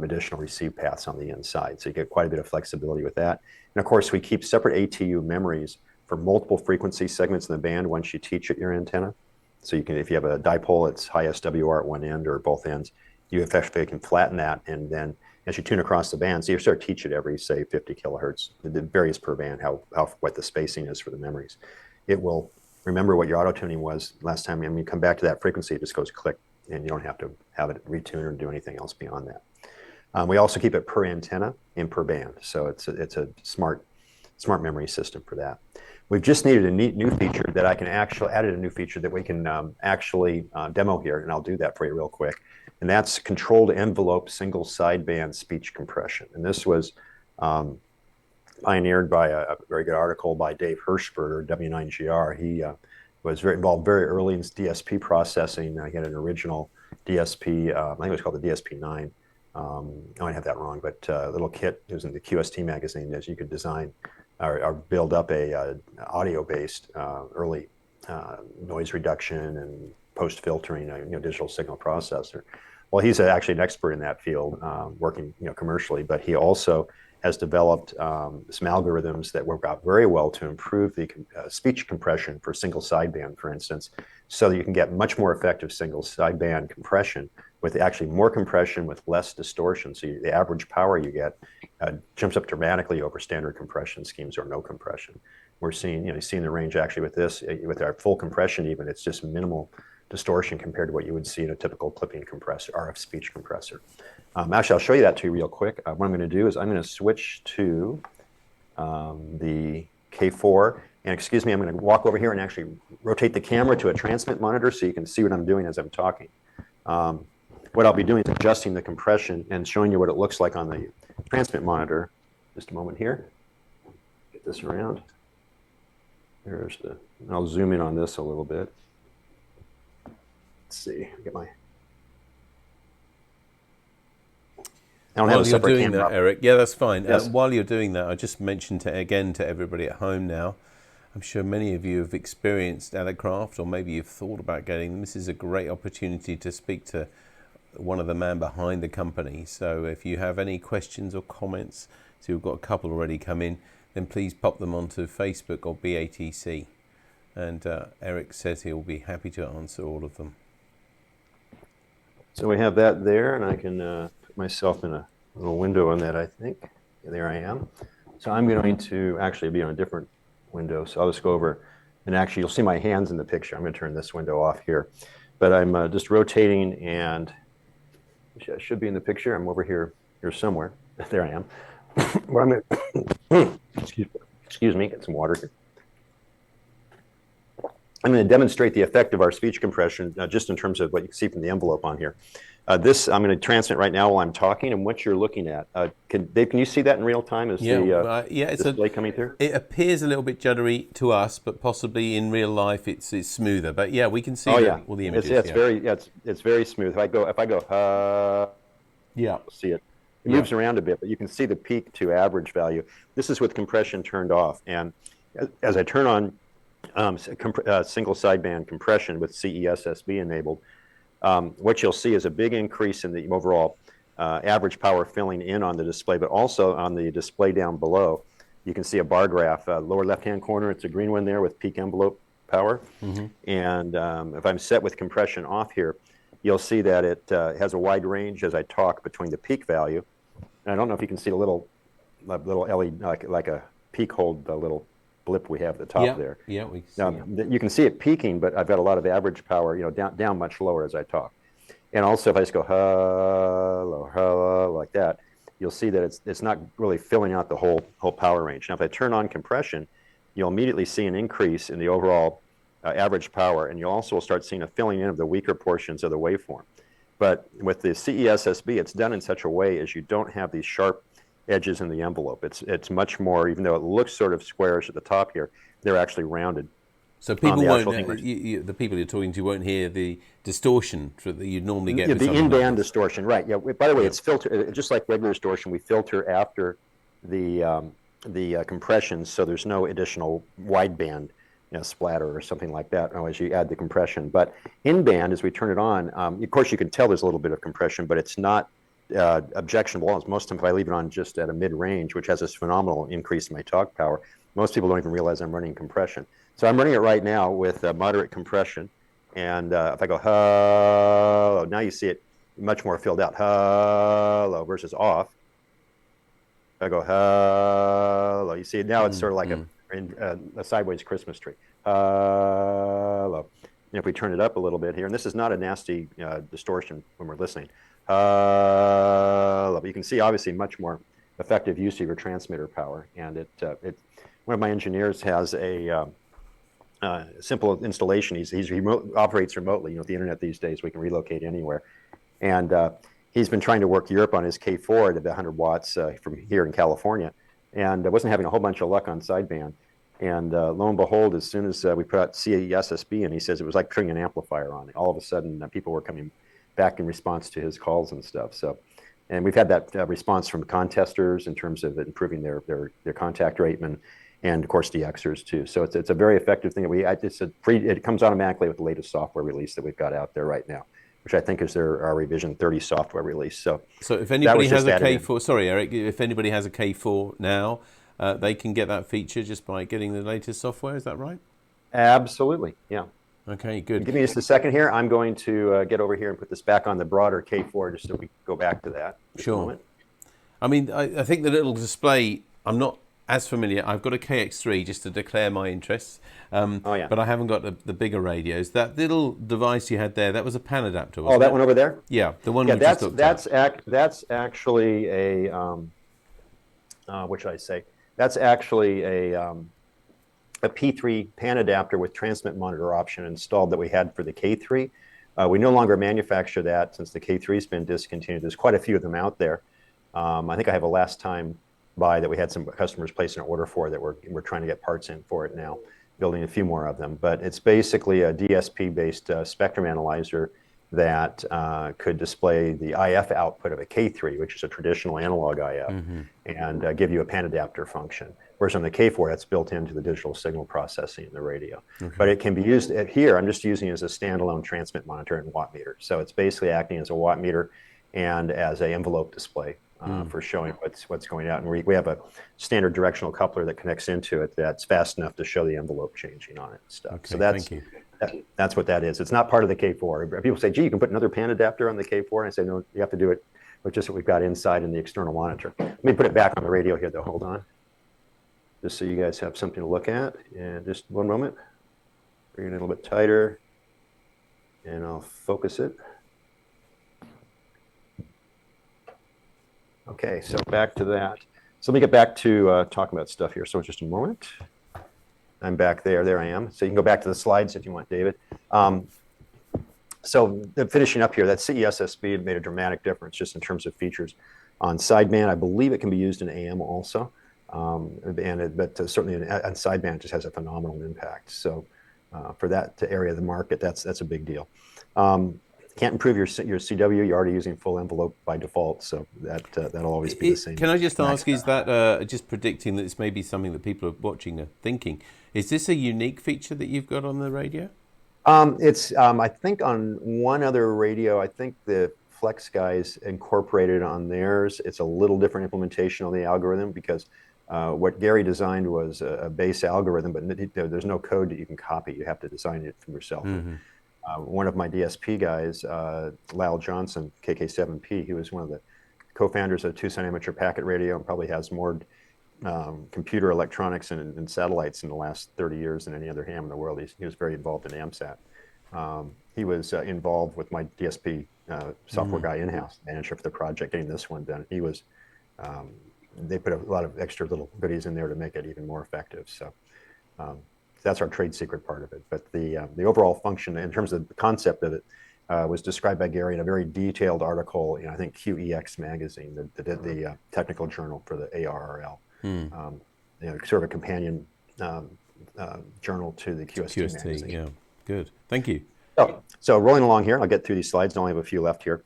additional receive paths on the inside. So you get quite a bit of flexibility with that. And of course, we keep separate ATU memories for multiple frequency segments in the band once you teach at your antenna. So you can, if you have a dipole, it's high SWR at one end or both ends, you effectively can flatten that, and then as you tune across the band, so you start to teach it every, say, 50 kilohertz. It varies per band what the spacing is for the memories. It will remember what your auto tuning was last time, and when you come back to that frequency, it just goes click, and you don't have to have it retune or do anything else beyond that. We also keep it per antenna and per band, so it's a smart memory system for that. We've just needed a neat new feature that I can added a new feature that we can actually demo here, and I'll do that for you real quick. And that's controlled envelope single sideband speech compression. And this was pioneered by a very good article by Dave Hirschberger, W9GR. He was involved very early in DSP processing. He had an original DSP, I think it was called the DSP-9. I might have that wrong, but a little kit. It was in the QST magazine that you could design or build up a audio-based early noise reduction and post-filtering, digital signal processor. Well, he's actually an expert in that field, working commercially, but he also has developed some algorithms that work out very well to improve the speech compression for single sideband, for instance, so that you can get much more effective single sideband compression with actually more compression with less distortion. So the average power you get jumps up dramatically over standard compression schemes or no compression. We're seeing, you've seen the range actually with this, with our full compression even, it's just minimal distortion compared to what you would see in a typical clipping compressor, RF speech compressor. Actually, I'll show you that to you real quick. What I'm going to do is I'm going to switch to the K4. And excuse me, I'm going to walk over here and actually rotate the camera to a transmit monitor so you can see what I'm doing as I'm talking. What I'll be doing is adjusting the compression and showing you what it looks like on the transmit monitor. Just a moment here. Get this around. There's I'll zoom in on this a little bit. let's see, get my. I don't have While a you're separate doing camera that, up. Eric, yeah, that's fine. Yes. While you're doing that, I just mentioned again to everybody at home now, I'm sure many of you have experienced Elecraft, or maybe you've thought about getting them. This is a great opportunity to speak to one of the men behind the company. So if you have any questions or comments, so we've got a couple already come in, then please pop them onto Facebook or BATC. And Eric says he'll be happy to answer all of them. So we have that there, and I can put myself in a little window on that, I think. There I am. So I'm going to actually be on a different window. So I'll just go over, and actually you'll see my hands in the picture. I'm going to turn this window off here. But I'm just rotating, and I should be in the picture. I'm over here somewhere. There I am. What I'm going to, excuse me, get some water here. I'm going to demonstrate the effect of our speech compression just in terms of what you can see from the envelope on here. This I'm going to transmit right now while I'm talking, and what you're looking at. Dave, can you see that in real time? Is the it's display coming through? It appears a little bit juddery to us, but possibly in real life it's smoother. But yeah, we can see all the images. It's very smooth. If I go, you'll see it. It moves around a bit, but you can see the peak to average value. This is with compression turned off, and as I turn on single sideband compression with CESSB enabled, what you'll see is a big increase in the overall average power filling in on the display, but also on the display down below. You can see a bar graph, lower left-hand corner, it's a green one there with peak envelope power. Mm-hmm. And if I'm set with compression off here, you'll see that it has a wide range as I talk between the peak value. And I don't know if you can see a little LED, like a peak hold, the little blip we have at the top there. Yeah, we see now, you can see it peaking, but I've got a lot of average power, down much lower as I talk. And also if I just go hello, like that, you'll see that it's not really filling out the whole power range. Now, if I turn on compression, you'll immediately see an increase in the overall average power, and you'll also start seeing a filling in of the weaker portions of the waveform. But with the CESSB, it's done in such a way as you don't have these sharp edges in the envelope. It's much more, even though it looks sort of squarish at the top here, they're actually rounded. So people won't, the people you're talking to won't hear the distortion that you'd normally get. Yeah, the in-band distortion, right? Yeah. By the way, it's filtered just like regular distortion. We filter after the compression, so there's no additional wideband splatter or something like that as you add the compression. But in-band, as we turn it on, of course you can tell there's a little bit of compression, but it's not objectionable. As most of them, if I leave it on just at a mid-range, which has this phenomenal increase in my talk power, most people don't even realize I'm running compression. So I'm running it right now with moderate compression, and if I go hello, now you see it much more filled out. Hello versus off. If I go hello, you see it now. It's sort of like a sideways Christmas tree. Hello. And if we turn it up a little bit here, and this is not a nasty distortion when we're listening. But you can see obviously much more effective use of your transmitter power, and one of my engineers has a simple installation. He operates remotely. With the internet these days, we can relocate anywhere, and he's been trying to work Europe on his K4 at 100 watts from here in California, and wasn't having a whole bunch of luck on sideband. And lo and behold, as soon as we put out CESSB, and he says it was like turning an amplifier on. All of a sudden, people were coming back in response to his calls and stuff. So, and we've had that response from contesters in terms of improving their contact rate and of course DXers too. So it's a very effective thing that it comes automatically with the latest software release that we've got out there right now, which I think is our revision 30 software release. So if anybody has a K4, sorry Eric, if anybody has a K4 now, they can get that feature just by getting the latest software. Is that right? Absolutely. Yeah. Okay, good. Give me just a second here. I'm going to get over here and put this back on the broader K4 just so we go back to that. Sure. I mean, I think the little display, I'm not as familiar. I've got a KX3 just to declare my interests, but I haven't got the bigger radios. That little device you had there, that was a pan adapter, wasn't it? That one over there? Yeah, the one. Yeah, that's actually a what should I say? That's actually a P3 pan adapter with transmit monitor option installed that we had for the K3. We no longer manufacture that since the K3's been discontinued. There's quite a few of them out there. I think I have a last time buy that we had some customers place an order for that we're trying to get parts in for it now. building a few more of them. But it's basically a DSP-based spectrum analyzer that could display the IF output of a K3, which is a traditional analog IF, and give you a pan adapter function. Whereas on the K4, that's built into the digital signal processing in the radio. But it can be used here. I'm just using it as a standalone transmit monitor and watt meter. So it's basically acting as a watt meter and as an envelope display for showing what's going out. And we have a standard directional coupler that connects into it that's fast enough to show the envelope changing on it and stuff. Okay, so that's what that is. It's not part of the K4. People say, gee, you can put another pan adapter on the K4. And I say, no, you have to do it with just what we've got inside in the external monitor. Let me put it back on the radio here, though. Hold on. Just so you guys have something to look at. And just one moment. Bring it a little bit tighter. And I'll focus it. Okay, so back to that. So let me get back to talking about stuff here. So just a moment. I'm back there. There I am. So you can go back to the slides if you want, David. So finishing up here, that CESSB made a dramatic difference just in terms of features. On sideband, I believe it can be used in AM also. But certainly on sideband, it just has a phenomenal impact. So for that area of the market, that's a big deal. Can't improve your CW. You're already using full envelope by default, so that'll always be the same. Can I just ask, is that just predicting that this may be something that people are watching are thinking? Is this a unique feature that you've got on the radio? It's I think on one other radio, I think the Flex guys incorporated on theirs. It's a little different implementation on the algorithm because what Gary designed was a base algorithm, but there's no code that you can copy. You have to design it from yourself. One of my DSP guys, Lyle Johnson, KK7P, he was one of the co-founders of Tucson Amateur Packet Radio and probably has more computer electronics and satellites in the last 30 years than any other ham in the world. He was very involved in AMSAT. He was involved with my DSP software guy in-house, manager for the project, getting this one done. He was, they put a lot of extra little goodies in there to make it even more effective. So that's our trade secret part of it. But the overall function, in terms of the concept of it, was described by Gary in a very detailed article in, I think, QEX magazine, the technical journal for the ARRL. Sort of a companion journal to the QST magazine. Yeah, good. Thank you. So rolling along here, I'll get through these slides. I only have a few left here.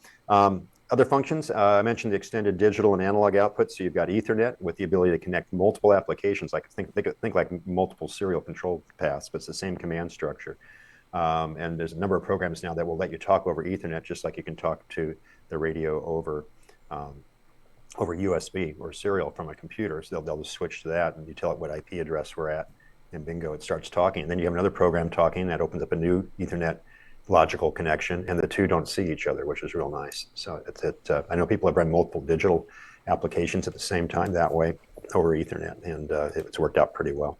Other functions, I mentioned the extended digital and analog output. So you've got Ethernet with the ability to connect multiple applications, like think like multiple serial control paths, but it's the same command structure. And there's a number of programs now that will let you talk over Ethernet, just like you can talk to the radio over USB or serial from a computer. So they'll just switch to that, and you tell it what IP address we're at, and bingo, it starts talking. And then you have another program talking that opens up a new Ethernet logical connection, and the two don't see each other, which is real nice. So I know people have run multiple digital applications at the same time that way over Ethernet, and it's worked out pretty well.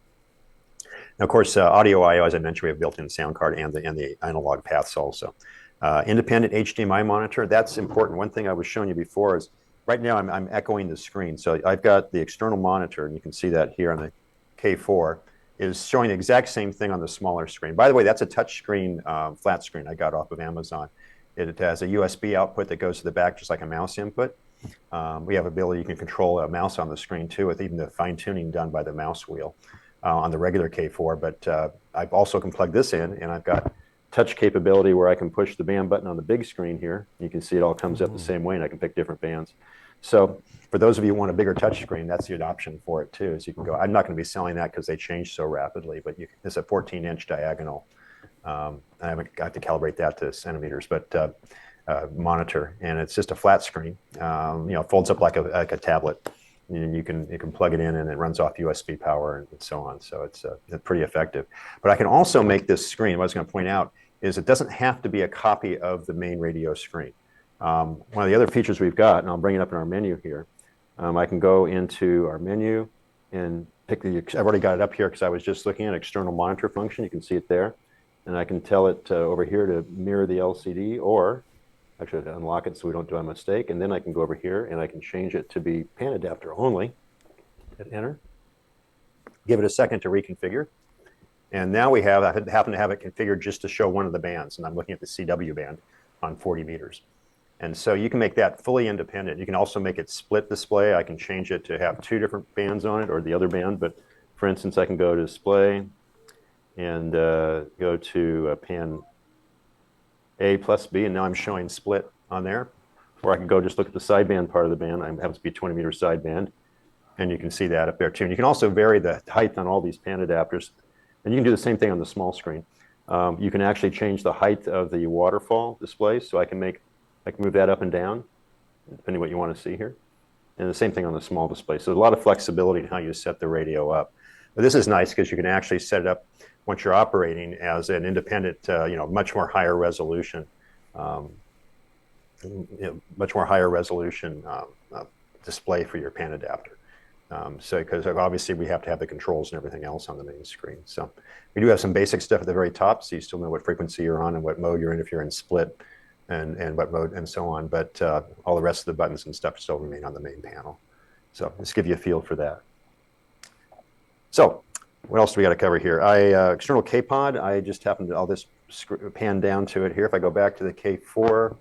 Now, of course, audio I/O, as I mentioned, we have built-in sound card and the analog paths also. Independent HDMI monitor, that's important. One thing I was showing you before is right now I'm echoing the screen. So I've got the external monitor, and you can see that here on the K4, is showing the exact same thing on the smaller screen. By the way, that's a touch screen, flat screen I got off of Amazon. It has a USB output that goes to the back just like a mouse input. We have ability, you can control a mouse on the screen too, with even the fine tuning done by the mouse wheel on the regular K4. But I've also can plug this in, and I've got touch capability where I can push the band button on the big screen here. You can see it all comes up the same way, and I can pick different bands. So for those of you who want a bigger touch screen, that's the option for it too. Is you can go. I'm not going to be selling that because they change so rapidly, but it's a 14-inch diagonal. I haven't got to calibrate that to centimeters, but monitor, and it's just a flat screen. It folds up like a tablet, and you can plug it in, and it runs off USB power and so on. So it's pretty effective. But I can also make this screen. What I was going to point out is it doesn't have to be a copy of the main radio screen. One of the other features we've got, and I'll bring it up in our menu here, I can go into our menu and pick I've already got it up here because I was just looking at external monitor function. You can see it there. And I can tell it over here to mirror the LCD, or actually to unlock it so we don't do a mistake. And then I can go over here and I can change it to be pan adapter only. Hit enter. Give it a second to reconfigure. And now I happen to have it configured just to show one of the bands. And I'm looking at the CW band on 40 meters. And so you can make that fully independent. You can also make it split display. I can change it to have two different bands on it or the other band. But for instance, I can go to display, and go to pan A plus B, and now I'm showing split on there. Or I can go just look at the sideband part of the band. I happens to be 20-meter sideband, and you can see that up there too. And you can also vary the height on all these pan adapters, and you can do the same thing on the small screen. You can actually change the height of the waterfall display, so I can move that up and down, depending on what you want to see here. And the same thing on the small display. So there's a lot of flexibility in how you set the radio up. But this is nice because you can actually set it up once you're operating as an independent, much more higher resolution, display for your pan adapter. So because obviously we have to have the controls and everything else on the main screen. So we do have some basic stuff at the very top, so you still know what frequency you're on and what mode you're in if you're in split, and what mode and so on. But all the rest of the buttons and stuff still remain on the main panel. So just give you a feel for that. So what else do we got to cover here? External K-pod, I just happened to, I'll just pan down to it here. If I go back to the K4, I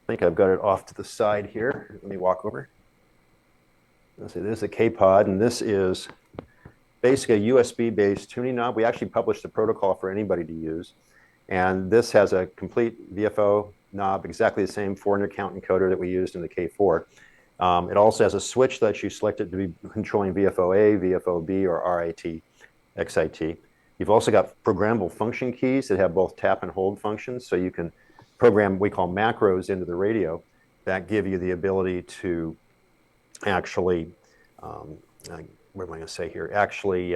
think I've got it off to the side here. Let me walk over. Let's see, this is a K-pod, and this is basically a USB-based tuning knob. We actually published the protocol for anybody to use. And this has a complete VFO knob, exactly the same 400 count encoder that we used in the K4. It also has a switch that you select it to be controlling VFO-A, VFO-B, or RIT, XIT. You've also got programmable function keys that have both tap and hold functions, so you can program what we call macros into the radio that give you the ability to actually, what am I going to say here? Actually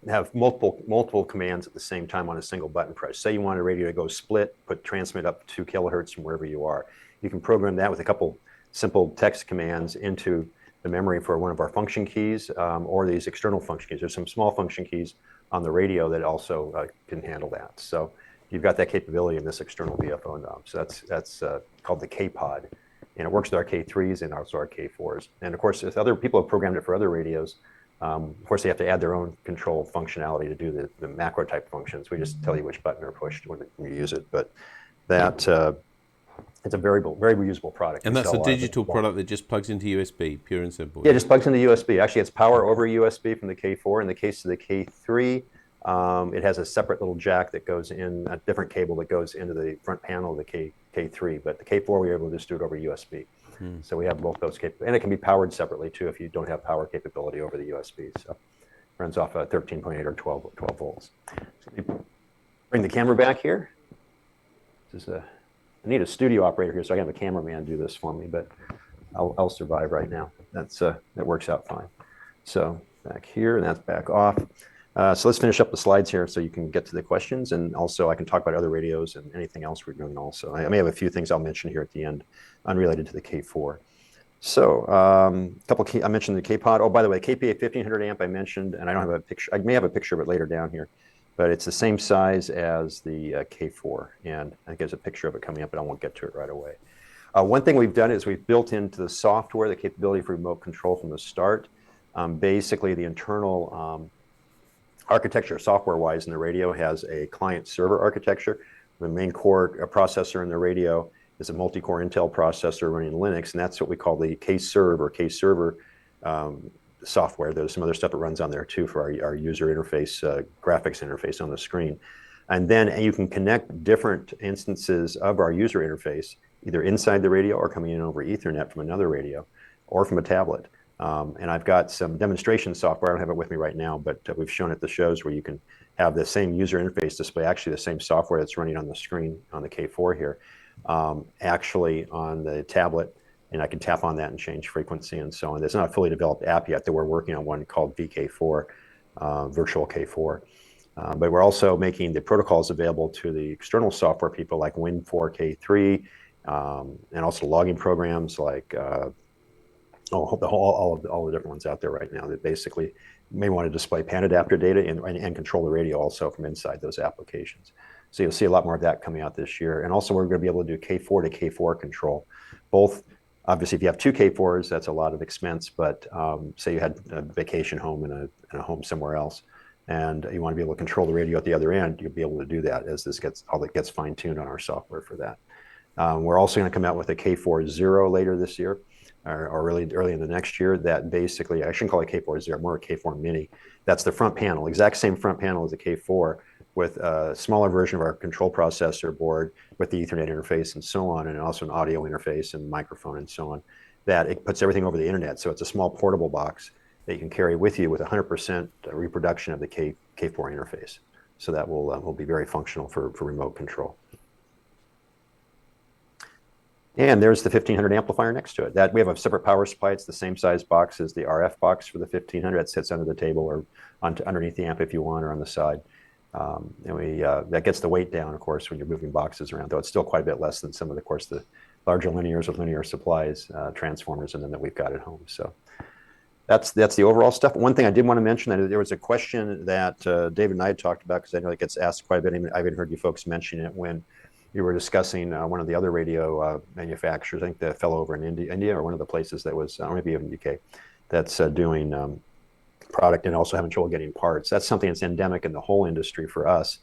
have multiple commands at the same time on a single button press. Say you want a radio to go split, put transmit up to 2 kilohertz from wherever you are. You can program that with a couple simple text commands into the memory for one of our function keys, or these external function keys. There's some small function keys on the radio that also can handle that. So you've got that capability in this external VFO knob. So that's called the K-pod. And it works with our K3s and also our K4s. And of course, if other people have programmed it for other radios, of course, they have to add their own control functionality to do the macro type functions. We just tell you which button are pushed when you use it. But that it's a very reusable product. And that's a digital product that just plugs into USB, pure and simple. Yeah, just plugs into USB. Actually, it's power over USB from the K4. In the case of the K3, it has a separate little jack that goes in, a different cable that goes into the front panel of the K3. But the K4, we were able to just do it over USB. So we have both those capabilities. And it can be powered separately, too, if you don't have power capability over the USB. So it runs off 13.8 or 12 volts. So bring the camera back here. This is I need a studio operator here, so I have a cameraman do this for me, but I'll survive right now. That works out fine. So back here, and that's back off. So let's finish up the slides here so you can get to the questions, and also I can talk about other radios and anything else we're doing also. I may have a few things I'll mention here at the end unrelated to the K4. So I mentioned the K-pod. Oh, by the way, KPA 1500 amp I mentioned, and I don't have a picture. I may have a picture of it later down here, but it's the same size as the K4, and I think there's a picture of it coming up, but I won't get to it right away. One thing we've done is we've built into the software the capability for remote control from the start. Basically, the internal architecture, software-wise, in the radio has a client-server architecture. The main core processor in the radio is a multi-core Intel processor running Linux, and that's what we call the K-serve or K-server software. There's some other stuff that runs on there too for our user interface, graphics interface on the screen. And then you can connect different instances of our user interface, either inside the radio or coming in over Ethernet from another radio or from a tablet. And I've got some demonstration software. I don't have it with me right now, but we've shown at the shows where you can have the same user interface display, actually the same software that's running on the screen on the K4 here, actually on the tablet. And I can tap on that and change frequency and so on. There's not a fully developed app yet, that we're working on one called VK4, Virtual K4. But we're also making the protocols available to the external software people like Win4K3, and also logging programs like all the different ones out there right now that basically may want to display pan adapter data and control the radio also from inside those applications. So you'll see a lot more of that coming out this year. And also we're going to be able to do K4 to K4 control. Both, obviously, if you have 2 K4s, that's a lot of expense, but say you had a vacation home and a home somewhere else, and you want to be able to control the radio at the other end, you'll be able to do that as this gets fine-tuned on our software for that. We're also going to come out with a K4 Zero later this year. or really early in the next year, that basically, I shouldn't call it K4 more a K4 Mini. That's the front panel, exact same front panel as the K4, with a smaller version of our control processor board with the Ethernet interface and so on, and also an audio interface and microphone and so on, that it puts everything over the internet. So it's a small portable box that you can carry with you with 100% reproduction of the K4 interface. So that will be very functional for remote control. And there's the 1500 amplifier next to it. That we have a separate power supply. It's the same size box as the RF box for the 1500. It sits under the table or underneath the amp if you want, or on the side. And that gets the weight down, of course, when you're moving boxes around, though it's still quite a bit less than some of the larger linears with linear supplies, transformers, and then that we've got at home. So that's the overall stuff. One thing I did want to mention, that there was a question that David and I had talked about, because I know it gets asked quite a bit. I even heard you folks mention it when you were discussing one of the other radio manufacturers. I think the fellow over in India, or one of the places that was, or maybe even UK, that's doing product and also having trouble getting parts. That's something that's endemic in the whole industry for us,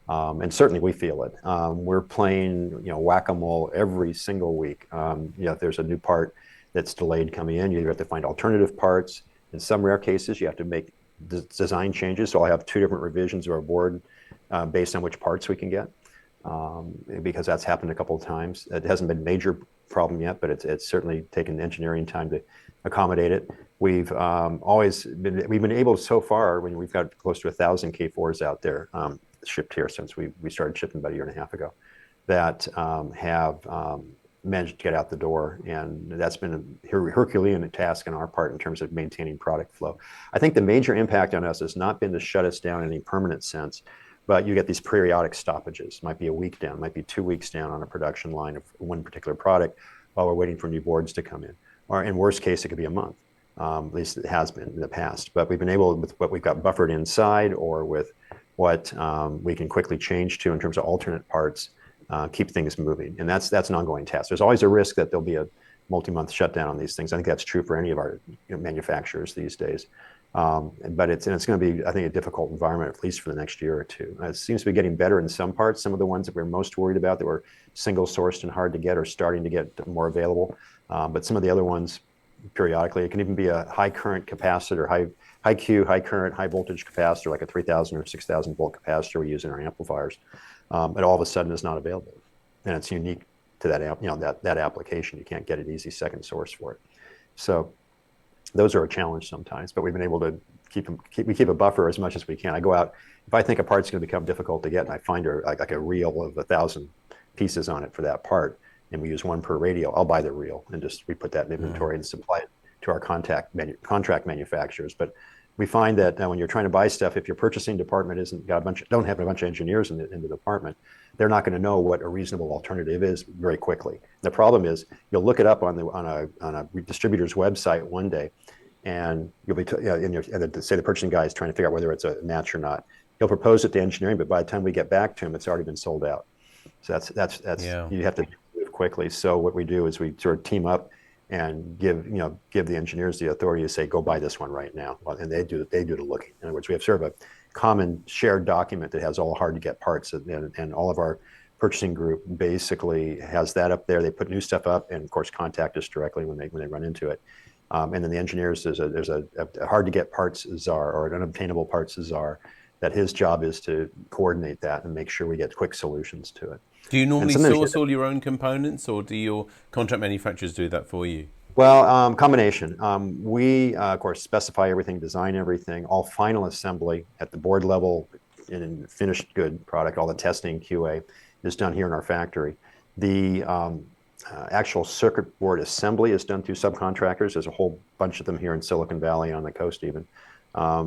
and certainly we feel it. We're playing, whack-a-mole every single week. If there's a new part that's delayed coming in, you either have to find alternative parts. In some rare cases, you have to make design changes. So I'll have 2 different revisions of our board based on which parts we can get. Because that's happened a couple of times. It hasn't been a major problem yet, but it's certainly taken engineering time to accommodate it. We've been able so far, when we've got close to 1,000 K4s out there shipped here since we started shipping about a year and a half ago, that have managed to get out the door, and that's been a Herculean task on our part in terms of maintaining product flow. I think the major impact on us has not been to shut us down in any permanent sense, but you get these periodic stoppages. Might be a week down, might be 2 weeks down on a production line of one particular product while we're waiting for new boards to come in. Or in worst case, it could be a month. At least it has been in the past. But we've been able, with what we've got buffered inside, or with what we can quickly change to in terms of alternate parts, keep things moving. And that's an ongoing task. There's always a risk that there'll be a multi-month shutdown on these things. I think that's true for any of our manufacturers these days. But it's going to be, I think, a difficult environment, at least for the next year or two. It seems to be getting better in some parts. Some of the ones that we're most worried about, that were single-sourced and hard to get, are starting to get more available. But some of the other ones, periodically, it can even be a high current capacitor, high Q, high current, high voltage capacitor, like a 3,000 or 6,000 volt capacitor we use in our amplifiers. It all of a sudden is not available, and it's unique to that application. You can't get an easy second source for it. So those are a challenge sometimes, but we've been able to keep a buffer as much as we can. I go out, if I think a part's going to become difficult to get, and I find like a reel of 1,000 pieces on it for that part, and we use one per radio, I'll buy the reel and we put that in inventory and supply it to our contract manufacturers. But we find that when you're trying to buy stuff, if your purchasing department don't have a bunch of engineers in the department, they're not going to know what a reasonable alternative is very quickly. The problem is, you'll look it up on a distributor's website one day, and you'll be say the purchasing guy is trying to figure out whether it's a match or not. He'll propose it to engineering, but by the time we get back to him, it's already been sold out. So that's you have to move quickly. So what we do is we sort of team up and give the engineers the authority to say, go buy this one right now, and they do the looking. In other words, we have sort of a common shared document that has all hard to get parts, and all of our purchasing group basically has that up there. They put new stuff up, and of course contact us directly when they run into it. And then the engineers, there's a hard to get parts czar, or an unobtainable parts czar, that his job is to coordinate that and make sure we get quick solutions to it. Do you normally source all your own components, or do your contract manufacturers do that for you? Well, combination. We, of course, specify everything, design everything. All final assembly at the board level in finished good product, all the testing, QA, is done here in our factory. The actual circuit board assembly is done through subcontractors. There's a whole bunch of them here in Silicon Valley, on the coast even.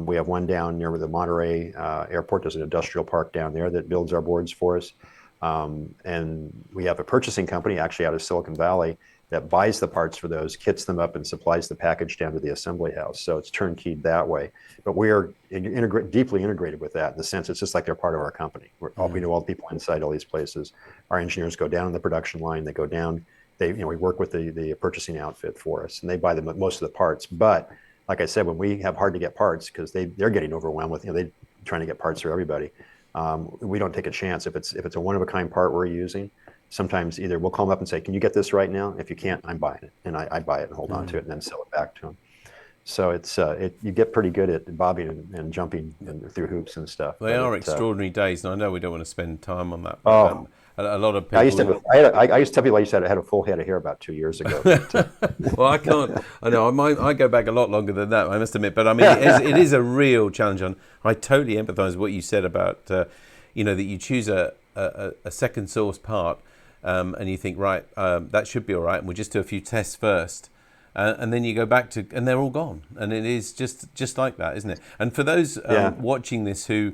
We have one down near the Monterey airport. There's an industrial park down there that builds our boards for us. And we have a purchasing company actually out of Silicon Valley that buys the parts for those, kits them up, and supplies the package down to the assembly house. So it's turnnkeyed that way. But we are deeply integrated with that, in the sense it's just like they're part of our company. We know all the people inside all these places. Our engineers go down the production line. They go down. We work with the purchasing outfit for us, and they buy most of the parts. But like I said, when we have hard to get parts, because they're getting overwhelmed with they're trying to get parts for everybody, we don't take a chance. If it's a one-of-a-kind part we're using, sometimes either we'll call them up and say, can you get this right now? If you can't, I'm buying it. And I buy it and hold on to it and then sell it back to them. So you get pretty good at bobbing and jumping through hoops and stuff. They are extraordinary days, and I know we don't want to spend time on that. But, a lot of people. I used to tell people I used to have a full head of hair about 2 years ago. Well, I can't. I know I go back a lot longer than that, I must admit. But I mean, it is a real challenge. I totally empathise with what you said about, that you choose a second source part, and you think, right, that should be all right, and we'll just do a few tests first. And then you go back to, and they're all gone. And it is just like that, isn't it? And for those watching this who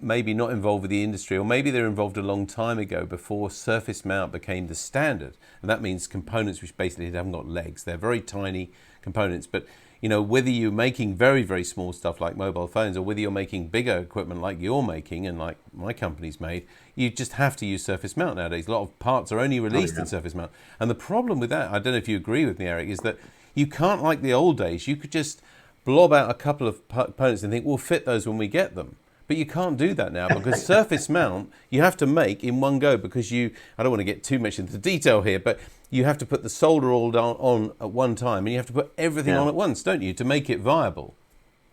maybe not involved with the industry, or maybe they're involved a long time ago before surface mount became the standard. And that means components which basically haven't got legs. They're very tiny components. But, whether you're making very, very small stuff like mobile phones, or whether you're making bigger equipment like you're making and like my company's made, you just have to use surface mount nowadays. A lot of parts are only released in surface mount. And the problem with that, I don't know if you agree with me, Eric, is that you can't, like the old days, you could just blob out a couple of components and think, we'll fit those when we get them. But you can't do that now, because surface mount you have to make in one go, because I don't want to get too much into detail here, but you have to put the solder all on at one time, and you have to put everything on at once, don't you, to make it viable?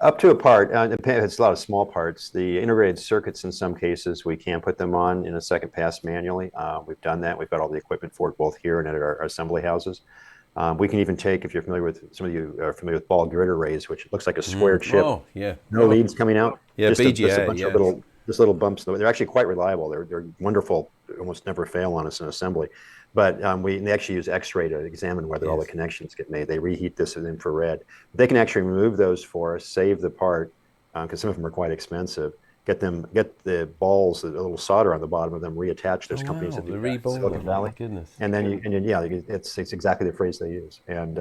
Up to a part. It's a lot of small parts. The integrated circuits, in some cases, we can put them on in a second pass manually. We've done that. We've got all the equipment for it, both here and at our assembly houses. We can even take, if you're familiar with, some of you are familiar with ball grid arrays, which looks like a square chip. Oh, yeah. No leads coming out. Yeah, just BGA, a bunch of little bumps. They're actually quite reliable. They're wonderful. They almost never fail on us in assembly. But they actually use X-ray to examine whether all the connections get made. They reheat this in infrared. They can actually remove those for us, save the part, because some of them are quite expensive. Get the balls, the little solder on the bottom of them, reattached. There's companies that do that in Silicon Valley. Goodness. And then it's exactly the phrase they use, and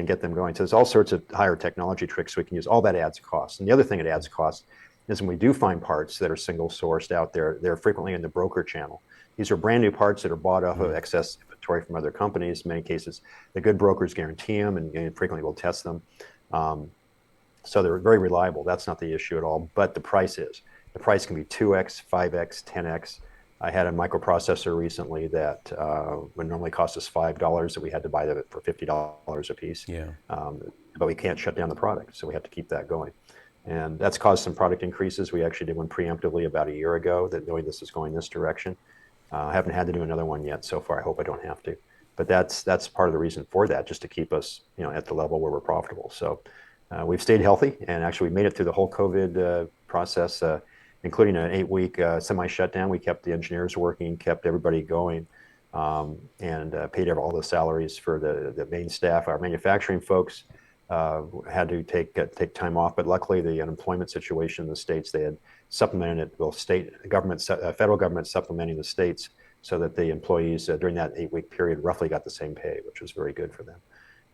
get them going. So there's all sorts of higher technology tricks we can use. All that adds cost. And the other thing it adds cost is when we do find parts that are single sourced out there, they're frequently in the broker channel. These are brand new parts that are bought off of excess inventory from other companies. In many cases, the good brokers guarantee them and frequently will test them. So they're very reliable. That's not the issue at all, but the price is. The price can be 2x, 5x, 10x. I had a microprocessor recently that would normally cost us $5 that we had to buy for $50 a piece. Yeah. But we can't shut down the product, so we have to keep that going. And that's caused some product increases. We actually did one preemptively about a year ago, that knowing this is going this direction. I haven't had to do another one yet so far. I hope I don't have to. But that's part of the reason for that, just to keep us at the level where we're profitable. So we've stayed healthy, and actually we made it through the whole COVID process, including an 8-week semi-shutdown. We kept the engineers working, kept everybody going, and paid all the salaries for the main staff. Our manufacturing folks had to take time off, but luckily the unemployment situation in the states, they had supplemented it. Well, federal government supplementing the states so that the employees during that 8-week period roughly got the same pay, which was very good for them.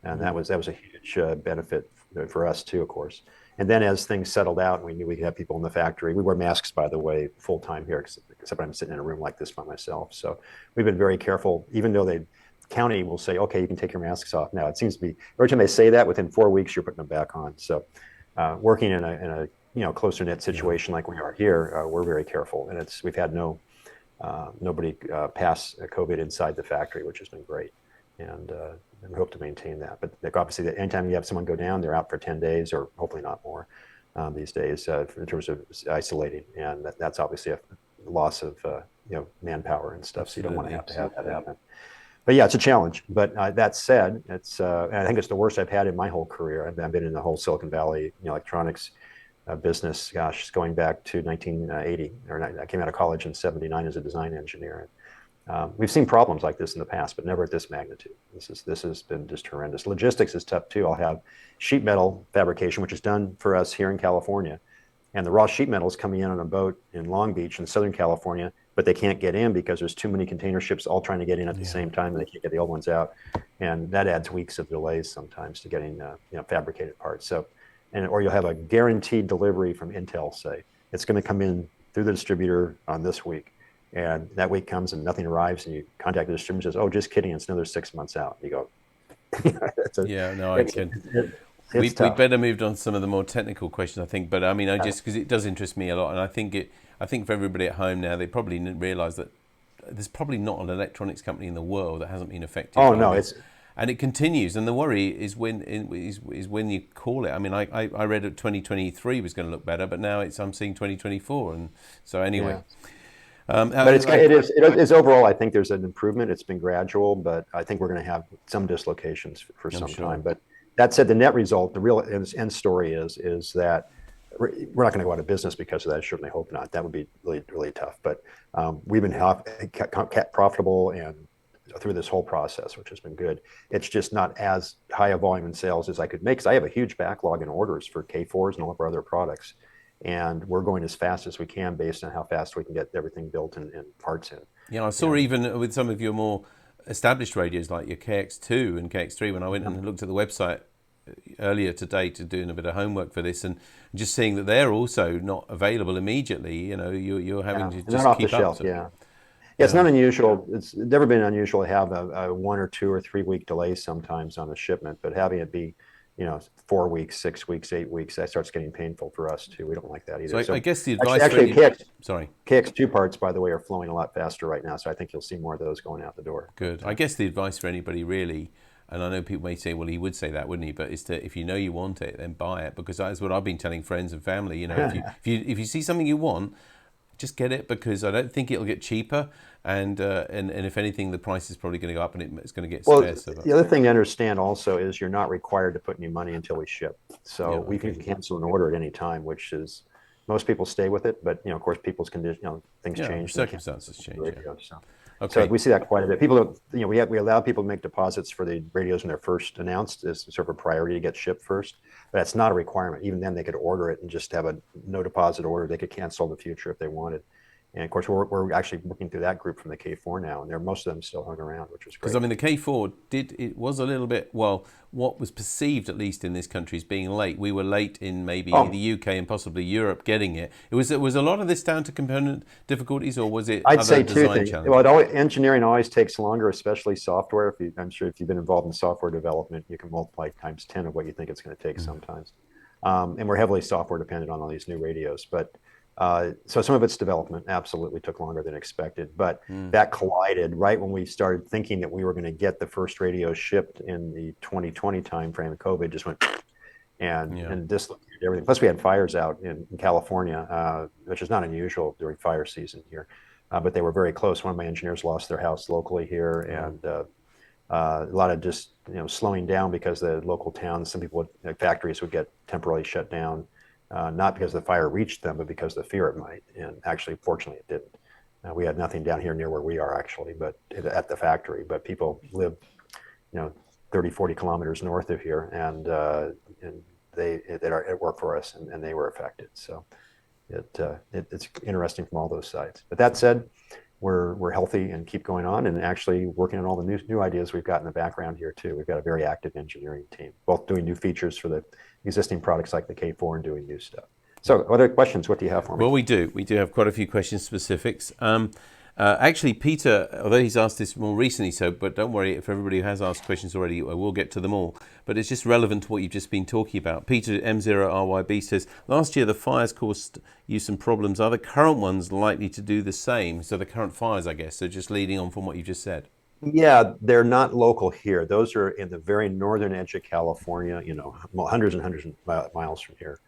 And that was a huge benefit for us too, of course. And then as things settled out and we knew we could have people in the factory, we wear masks, by the way, full time here, except I'm sitting in a room like this by myself. So we've been very careful, even though the county will say, okay, you can take your masks off now. It seems to be, every time they say that, within 4 weeks, you're putting them back on. So working in a closer knit situation like we are here, we're very careful. And we've had nobody pass COVID inside the factory, which has been great. And we hope to maintain that. But obviously, anytime you have someone go down, they're out for 10 days or hopefully not more these days in terms of isolating. And that's obviously a loss of manpower and stuff. So you don't want to have that happen. But yeah, it's a challenge. But that said, I think it's the worst I've had in my whole career. I've been in the whole Silicon Valley electronics business, gosh, going back to 1980. I came out of college in '79 as a design engineer. We've seen problems like this in the past, but never at this magnitude. This has been just horrendous. Logistics is tough too. I'll have sheet metal fabrication, which is done for us here in California, and the raw sheet metal is coming in on a boat in Long Beach in Southern California, but they can't get in because there's too many container ships all trying to get in at the same time, and they can't get the old ones out, and that adds weeks of delays sometimes to getting fabricated parts. So, or you'll have a guaranteed delivery from Intel, say it's going to come in through the distributor on this week. And that week comes and nothing arrives, and you contact the distributor and says, "Oh, just kidding, it's another 6 months out." You go, I can. We'd better move on to some of the more technical questions, I think. But I mean, because it does interest me a lot, and I think for everybody at home now, they probably didn't realise that there's probably not an electronics company in the world that hasn't been affected. Oh by no, this. And it continues, and the worry is when you call it. I mean, I read that 2023 was going to look better, but now I'm seeing 2024, and so anyway. Yeah. But it is overall. I think there's an improvement. It's been gradual, but I think we're going to have some dislocations for some time. But that said, the net result, the real end story is that we're not going to go out of business because of that. I certainly hope not. That would be really, really tough. But we've been kept profitable and through this whole process, which has been good. It's just not as high a volume in sales as I could make, because I have a huge backlog in orders for K4s and all of our other products. And we're going as fast as we can based on how fast we can get everything built and parts in. Yeah, I saw even with some of your more established radios like your KX2 and KX3, when I went and looked at the website earlier today to doing a bit of homework for this, and just seeing that they're also not available immediately. You know, you're having to just off keep the up. Shelf, it's not unusual. It's never been unusual to have a 1 or 2 or 3 week delay sometimes on a shipment, but having it be 4 weeks, 6 weeks, 8 weeks, that starts getting painful for us too. We don't like that either. So I guess the advice KX2 parts, by the way, are flowing a lot faster right now, so I think you'll see more of those going out the door. Good. I guess the advice for anybody really, and I know people may say, well, he would say that, wouldn't he? But it's if you know you want it, then buy it, because that's what I've been telling friends and family. If you see something you want, just get it, because I don't think it'll get cheaper, and if anything, the price is probably going to go up, and it's going to get scarce. The other thing to understand also is you're not required to put any money until we ship. So we can cancel an order at any time, which is, most people stay with it, but of course people's condition, things change. Circumstances change. So we see that quite a bit. People, we allow people to make deposits for the radios when they're first announced as sort of a priority to get shipped first. But that's not a requirement. Even then, they could order it and just have a no deposit order. They could cancel in the future if they wanted. And of course, we're actually working through that group from the K4 now, and most of them still hung around, which was great. Because I mean, the K4 was a little bit, well, what was perceived, at least in this country, as being late. We were late in maybe the UK and possibly Europe getting it. Was a lot of this down to component difficulties, or was it? I'd say two things. Well, engineering always takes longer, especially software. I'm sure if you've been involved in software development, you can multiply times 10 of what you think it's going to take sometimes. And we're heavily software dependent on all these new radios, but. So some of its development absolutely took longer than expected, but that collided right when we started thinking that we were going to get the first radio shipped in the 2020 timeframe. COVID just went and dislocated everything. Plus, we had fires out in California, which is not unusual during fire season here, but they were very close. One of my engineers lost their house locally here, and a lot of just slowing down because the local towns, some people, factories would get temporarily shut down. Not because the fire reached them, but because of the fear it might. And actually, fortunately, it didn't. We had nothing down here near where we are, actually, but at the factory. But people live, 30, 40 kilometers north of here, and they are at work for us, and they were affected. So it's interesting from all those sides. But that said, we're healthy and keep going on, and actually working on all the new ideas we've got in the background here too. We've got a very active engineering team, both doing new features for the existing products like the K4 and doing new stuff. So other questions, what do you have for me? Well, we do have quite a few question specifics. Actually, Peter, although he's asked this more recently, but don't worry, if everybody who has asked questions already, we'll get to them all. But it's just relevant to what you've just been talking about. Peter M0RYB says, last year the fires caused you some problems. Are the current ones likely to do the same? So the current fires, I guess, so just leading on from what you just said. Yeah, they're not local here. Those are in the very northern edge of California, hundreds and hundreds of miles from here.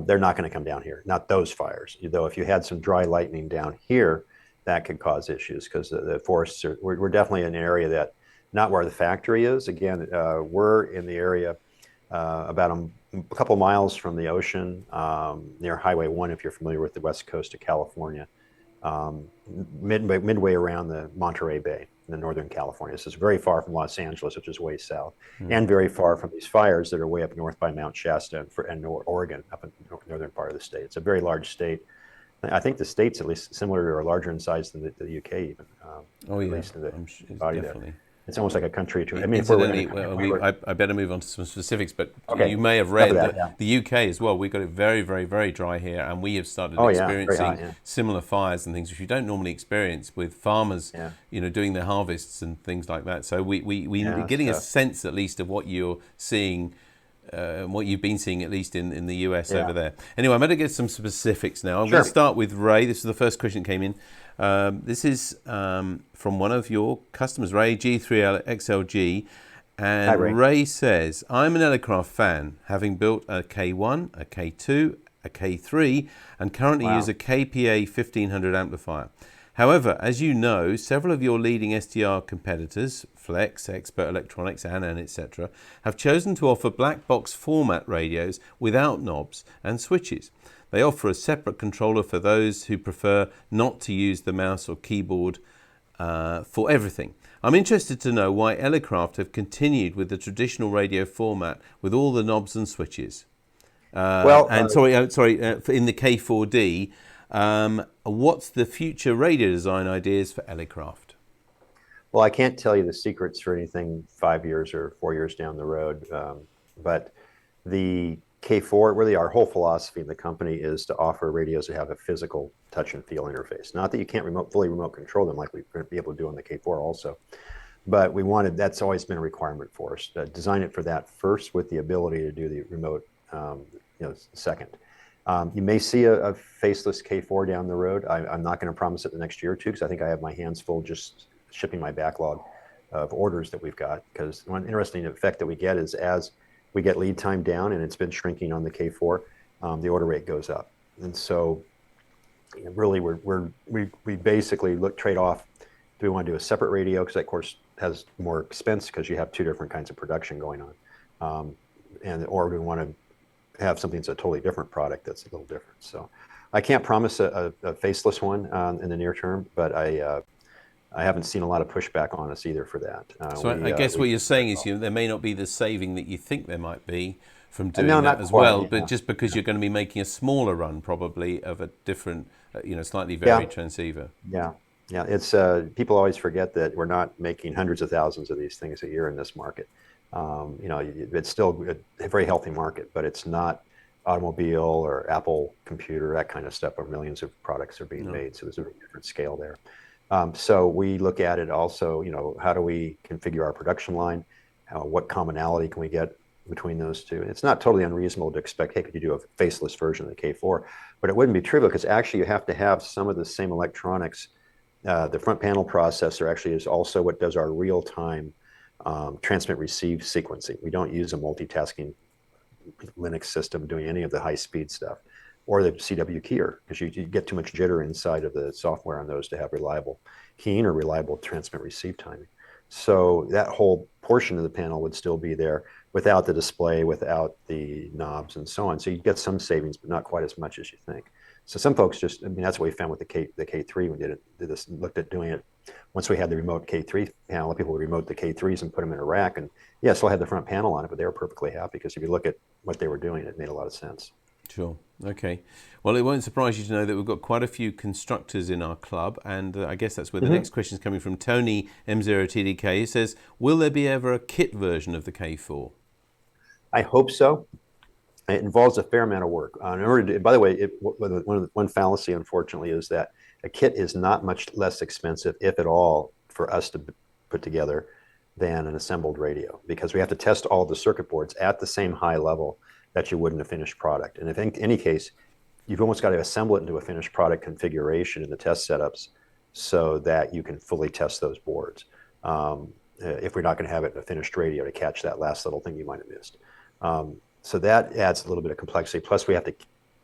They're not going to come down here, not those fires. Though if you had some dry lightning down here, that could cause issues, because the forests we're definitely in an area that, not where the factory is. Again, we're in the area about a couple miles from the ocean, near Highway 1, if you're familiar with the west coast of California, midway around the Monterey Bay in the northern California. This is very far from Los Angeles, which is way south, and very far from these fires that are way up north by Mount Shasta and Oregon, up in the northern part of the state. It's a very large state. I think the state's at least similar or larger in size than the UK even. At least in the body definitely. there. It's almost like a country to. I mean, I better move on to some specifics, but you may have read that the UK as well. We've got it very, very, very dry here, and we have started experiencing similar fires and things which you don't normally experience with farmers, doing their harvests and things like that. So we're getting a sense, at least, of what you're seeing what you've been seeing, at least in the US Yeah. over there. Anyway, I'm going to get some specifics now. I'm Sure. going to start with Ray. This is the first question that came in. This is from one of your customers, Ray G3XLG. And Hi, Ray. Ray says, I'm an Elecraft fan, having built a K1, a K2, a K3, and currently Wow. use a KPA 1500 amplifier. However, as you know, several of your leading SDR competitors, Flex, Expert Electronics, Anan, etc., have chosen to offer black box format radios without knobs and switches. They offer a separate controller for those who prefer not to use the mouse or keyboard for everything. I'm interested to know why Elecraft have continued with the traditional radio format with all the knobs and switches. In the K4D, what's the future radio design ideas for Elecraft? Well, I can't tell you the secrets for anything 5 years or 4 years down the road, but the K4, really our whole philosophy in the company is to offer radios that have a physical touch and feel interface. Not that you can't fully remote control them like we're going to be able to do on the K4 also, but that's always been a requirement for us. Design it for that first with the ability to do the remote second. You may see a faceless K4 down the road. I'm not going to promise it the next year or two because I think I have my hands full just shipping my backlog of orders that we've got. Because one interesting effect that we get is as we get lead time down, and it's been shrinking on the K4, the order rate goes up. And so really we basically trade off, do we want to do a separate radio, because that of course has more expense because you have two different kinds of production going on, or do we want to have something that's a totally different product that's a little different. So I can't promise a faceless one in the near term, but I haven't seen a lot of pushback on us either for that. I guess what you're saying is there may not be the saving that you think there might be from doing No, that not as quite, well, yeah. but just because you're going to be making a smaller run probably of a different, slightly varied transceiver. Yeah. It's people always forget that we're not making hundreds of thousands of these things a year in this market. It's still a very healthy market, but it's not automobile or Apple computer, that kind of stuff, where millions of products are being made. So there's a very different scale there. So we look at it also, how do we configure our production line? What commonality can we get between those two? And it's not totally unreasonable to expect, hey, could you do a faceless version of the K4? But it wouldn't be trivial because actually you have to have some of the same electronics. The front panel processor actually is also what does our real-time transmit receive sequencing. We don't use a multitasking Linux system doing any of the high-speed stuff, or the CW keyer, because you get too much jitter inside of the software on those to have reliable keying or reliable transmit receive timing. So that whole portion of the panel would still be there without the display, without the knobs and so on. So you get some savings, but not quite as much as you think. So some folks that's what we found with the K3. We looked at doing it. Once we had the remote K3 panel, people would remote the K3s and put them in a rack, and still had the front panel on it, but they were perfectly happy because if you look at what they were doing, it made a lot of sense. Sure. Okay. Well, it won't surprise you to know that we've got quite a few constructors in our club, and I guess that's where the next question is coming from. Tony M0TDK, he says, will there be ever a kit version of the K4? I hope so. It involves a fair amount of work. By the way, one fallacy, unfortunately, is that a kit is not much less expensive, if at all, for us to put together than an assembled radio, because we have to test all the circuit boards at the same high level that you would in a finished product. And if in any case, you've almost got to assemble it into a finished product configuration in the test setups so that you can fully test those boards. If we're not going to have it in a finished radio to catch that last little thing you might have missed. So that adds a little bit of complexity. Plus, we have to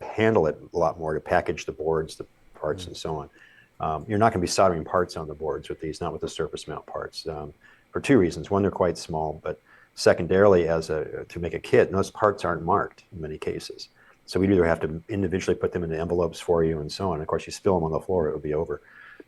handle it a lot more to package the boards, the parts, and so on. You're not going to be soldering parts on the boards with these, not with the surface mount parts, for two reasons. One, they're quite small, but secondarily, to make a kit, and those parts aren't marked in many cases. So we'd either have to individually put them in the envelopes for you and so on. Of course, you spill them on the floor, it would be over.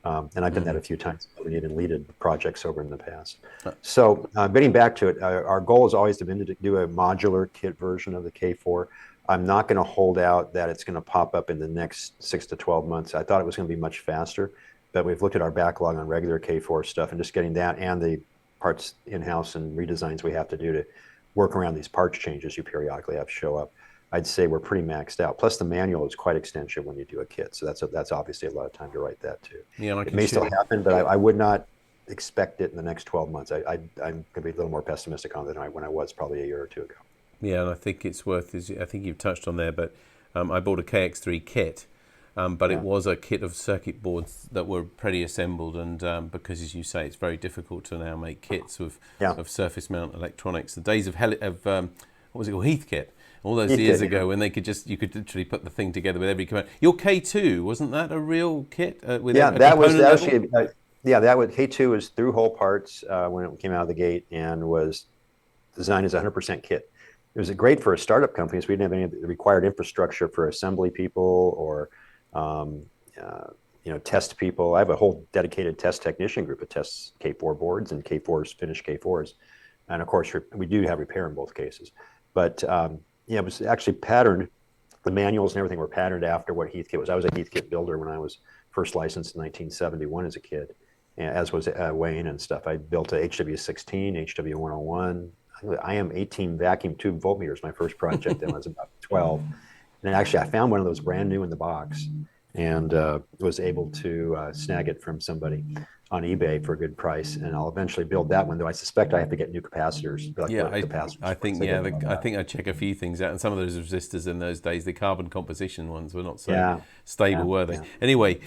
And I've done that a few times. We even leaded projects over in the past. So getting back to it, our goal has always been to do a modular kit version of the K4. I'm not going to hold out that it's going to pop up in the next 6 to 12 months. I thought it was going to be much faster, but we've looked at our backlog on regular K4 stuff and just getting that and the parts in-house and redesigns we have to do to work around these parts changes you periodically have show up. I'd say we're pretty maxed out. Plus the manual is quite extensive when you do a kit. So that's obviously a lot of time to write that too. Yeah, it may still happen, but I would not expect it in the next 12 months. I'm going to be a little more pessimistic on it than when I was probably a year or two ago. Yeah, and I think it's worth, I think you've touched on there, but I bought a KX3 kit, but it was a kit of circuit boards that were pre-assembled, and because, as you say, it's very difficult to now make kits of surface mount electronics. The days of what was it called, Heathkit, all those years ago, when you could literally put the thing together with every command. Your K2, wasn't that a real kit? With that was actually, that was K2 was through hole parts when it came out of the gate, and was designed as a 100% kit. It was great for a startup company, because we didn't have any of the required infrastructure for assembly people or test people. I have a whole dedicated test technician group that tests K4 boards and K4s, finished K4s, and of course we do have repair in both cases. But it was actually patterned. The manuals and everything were patterned after what Heathkit was. I was a Heathkit builder when I was first licensed in 1971 as a kid, as was Wayne and stuff. I built a HW16, HW101. IM 18 vacuum tube voltmeters, my first project, and I was about 12. And actually, I found one of those brand new in the box, and was able to snag it from somebody on eBay for a good price. And I'll eventually build that one, though I suspect I have to get new capacitors. I think I check a few things out, and some of those resistors in those days, the carbon composition ones, were not so stable, were they? Yeah. Anyway,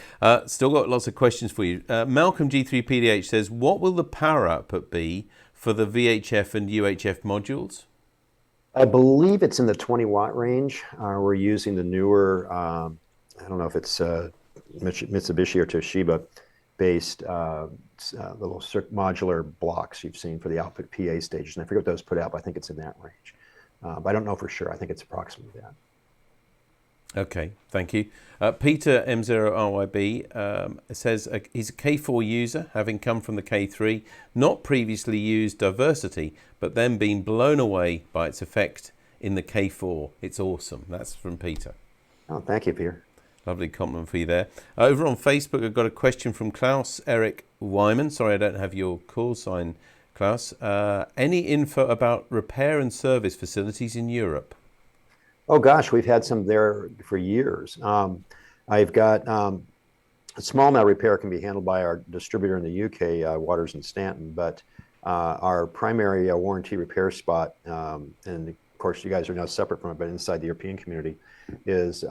still got lots of questions for you. Malcolm G3PDH says, what will the power output be for the VHF and UHF modules? I believe it's in the 20 watt range. We're using the newer, I don't know if it's Mitsubishi or Toshiba based little modular blocks you've seen for the output PA stages. And I forget what those put out, but I think it's in that range. But I don't know for sure. I think it's approximately that. Okay, thank you. Peter M0RYB says he's a K4 user, having come from the K3, not previously used diversity, but then been blown away by its effect in the K4. It's awesome. That's from Peter. Oh, thank you, Peter. Lovely compliment for you there. Over on Facebook, I've got a question from Klaus Eric Wyman. Sorry, I don't have your call sign, Klaus. Any info about repair and service facilities in Europe? Oh gosh, we've had some there for years. I've got a small amount of repair can be handled by our distributor in the UK, Waters and Stanton, but our primary warranty repair spot, and of course you guys are now separate from it, but inside the European community, is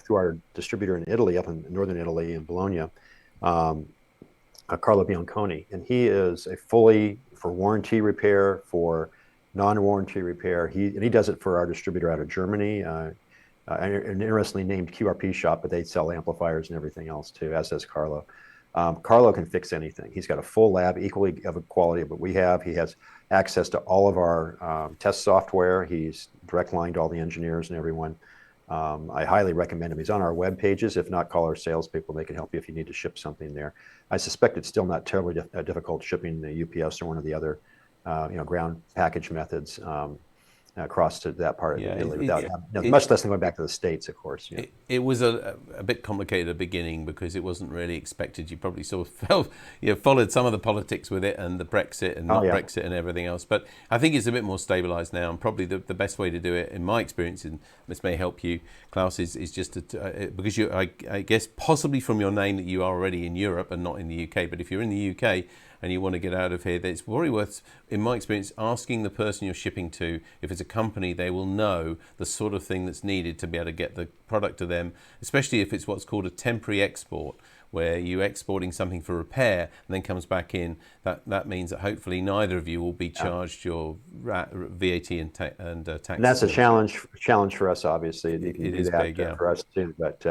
through our distributor in Italy, up in northern Italy, in Bologna, Carlo Bianconi, and he is a fully for warranty repair, for non-warranty repair. He does it for our distributor out of Germany, an interestingly named QRP shop, but they sell amplifiers and everything else too, as does Carlo. Carlo can fix anything. He's got a full lab, equally of a quality of what we have. He has access to all of our test software. He's direct lined all the engineers and everyone. I highly recommend him. He's on our web pages. If not, call our salespeople. They can help you if you need to ship something there. I suspect it's still not terribly difficult shipping the UPS or one of the other ground package methods across to that part of Italy without much less than going back to the States, of course. It was a bit complicated at the beginning because it wasn't really expected. You probably sort of followed some of the politics with it and the Brexit and Brexit and everything else. But I think it's a bit more stabilised now, and probably the best way to do it, in my experience, and this may help you, Klaus, is just because I guess possibly from your name that you are already in Europe and not in the UK. But if you're in the UK and you want to get out of here, it's probably worth, in my experience, asking the person you're shipping to. If it's a company, they will know the sort of thing that's needed to be able to get the product to them, especially if it's what's called a temporary export, where you're exporting something for repair and then comes back in. That means that hopefully neither of you will be charged your VAT and tax. And that's a challenge for us, obviously. It is big, for us too. But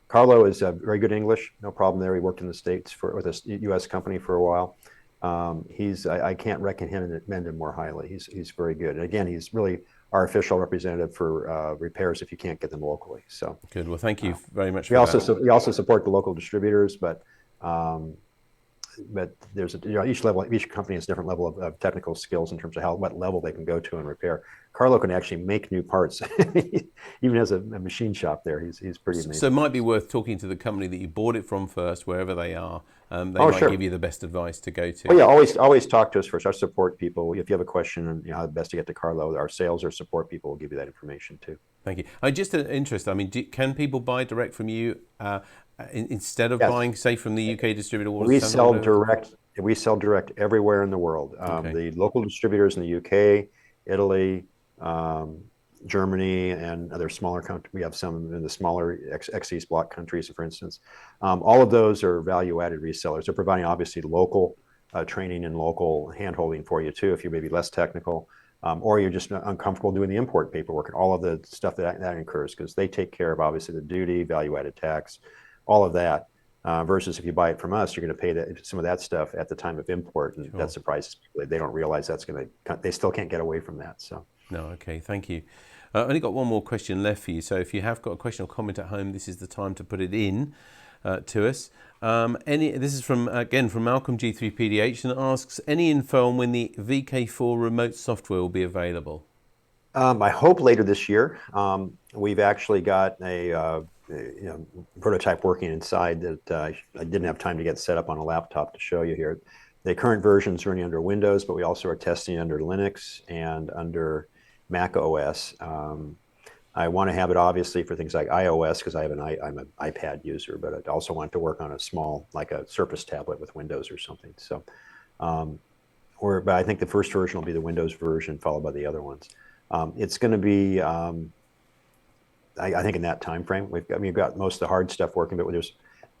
Carlo is very good English, no problem there. He worked in the States with a U.S. company for a while. I can't recommend him more highly. He's very good. And again, he's really our official representative for repairs if you can't get them locally. So good. Well, thank you very much. We also support the local distributors, but there's each company has a different level of technical skills in terms of what level they can go to in repair. Carlo can actually make new parts, even as a machine shop there. He's pretty amazing. So it might be worth talking to the company that you bought it from first, wherever they are. They might give you the best advice to go to. Oh yeah, always talk to us first. Our support people. If you have a question on how best to get to Carlo, our sales or support people will give you that information too. Thank you. Just an interest. I mean, can people buy direct from you instead of buying, say, from the UK distributor? We sell direct. We sell direct everywhere in the world. The local distributors in the UK, Italy, Germany, and other smaller countries. We have some in the smaller ex-East Bloc countries, for instance. All of those are value-added resellers. They're providing obviously local training and local hand-holding for you too, if you're maybe less technical, or you're just uncomfortable doing the import paperwork and all of the stuff that incurs, because they take care of obviously the duty, value-added tax, all of that. Versus if you buy it from us, you're going to pay some of that stuff at the time of import, and that surprises people. They don't realize that's going to. They still can't get away from that. So. No, okay, thank you. I've only got one more question left for you. So if you have got a question or comment at home, this is the time to put it in to us. This is from Malcolm G3PDH, and asks, any info on when the VK4 remote software will be available? I hope later this year. We've actually got a prototype working inside that I didn't have time to get set up on a laptop to show you here. The current version is running under Windows, but we also are testing under Linux and under Mac OS. I want to have it obviously for things like iOS, because I'm an iPad user, but I also want to work on a small, like a Surface tablet with Windows or something. So, but I think the first version will be the Windows version, followed by the other ones. It's going to be, I think in that time frame. We've got most of the hard stuff working, but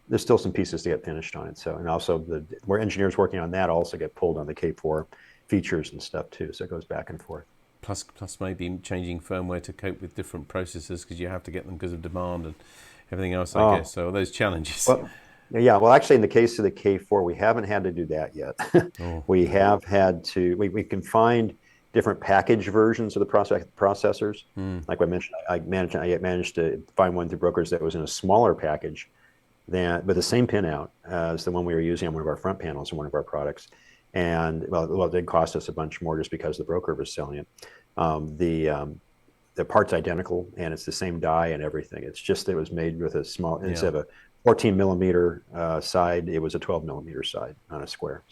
there's still some pieces to get finished on it. So, and also where engineers working on that also get pulled on the K4 features and stuff too. So it goes back and forth. Plus maybe changing firmware to cope with different processors, because you have to get them because of demand and everything else, I guess. So those challenges. Well, actually, in the case of the K4, we haven't had to do that yet. We have had to. We can find different package versions of the processors. Like I mentioned, I managed to find one through brokers that was in a smaller package with the same pinout as the one we were using on one of our front panels in one of our products. And it did cost us a bunch more just because the broker was selling it. The part's identical, and it's the same die and everything. It's just it was made with a small, instead of a 14 millimeter side, it was a 12 millimeter side on a square.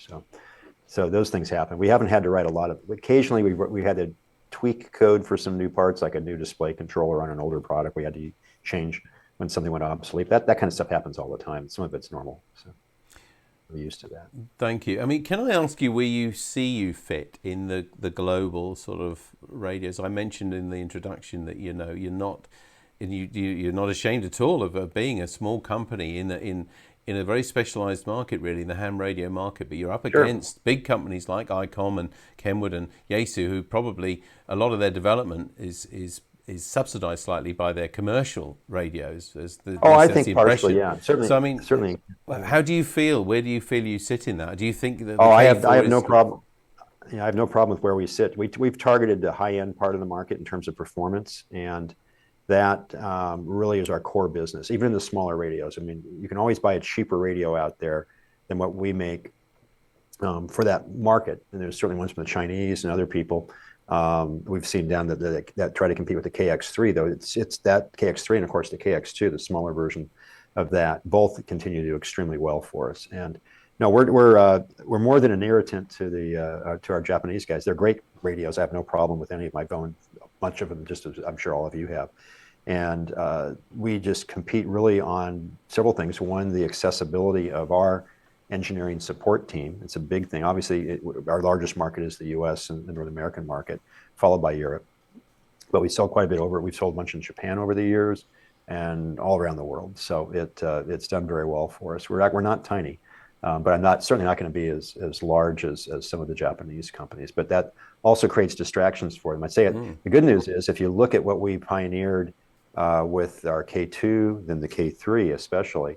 So those things happen. We haven't had to write a lot of. Occasionally, we had to tweak code for some new parts, like a new display controller on an older product. We had to change when something went obsolete. That kind of stuff happens all the time. Some of it's normal. So we're used to that. Thank you. I mean, can I ask you where you see you fit in the global sort of radios? I mentioned in the introduction that you're not, and you're not ashamed at all of being a small company in a very specialized market, really, in the ham radio market, but you're up against big companies like ICOM and Kenwood and Yaesu, who probably a lot of their development is subsidized slightly by their commercial radios. I think partially, yeah. Certainly. So I mean, certainly. How do you feel? Where do you feel you sit in that? Do you think that? I have no problem. I have no problem with where we sit. We've targeted the high end part of the market in terms of performance, and that really is our core business, even in the smaller radios. I mean, you can always buy a cheaper radio out there than what we make for that market. And there's certainly ones from the Chinese and other people. We've seen down that try to compete with the KX3, though. It's that KX3 and, of course, the KX2, the smaller version of that, both continue to do extremely well for us. And no, we're more than an irritant to our Japanese guys. They're great radios. I have no problem with any of my own. A bunch of them, just as I'm sure all of you have. And we just compete really on several things. One, the accessibility of our engineering support team. It's a big thing. Obviously, our largest market is the U.S. and the North American market, followed by Europe. But we sell quite a bit over. We've sold a bunch in Japan over the years, and all around the world. So it's done very well for us. We're not tiny, but I'm certainly not going to be as large as some of the Japanese companies. But that also creates distractions for them. I'd say the good news is, if you look at what we pioneered with our K2, then the K3 especially,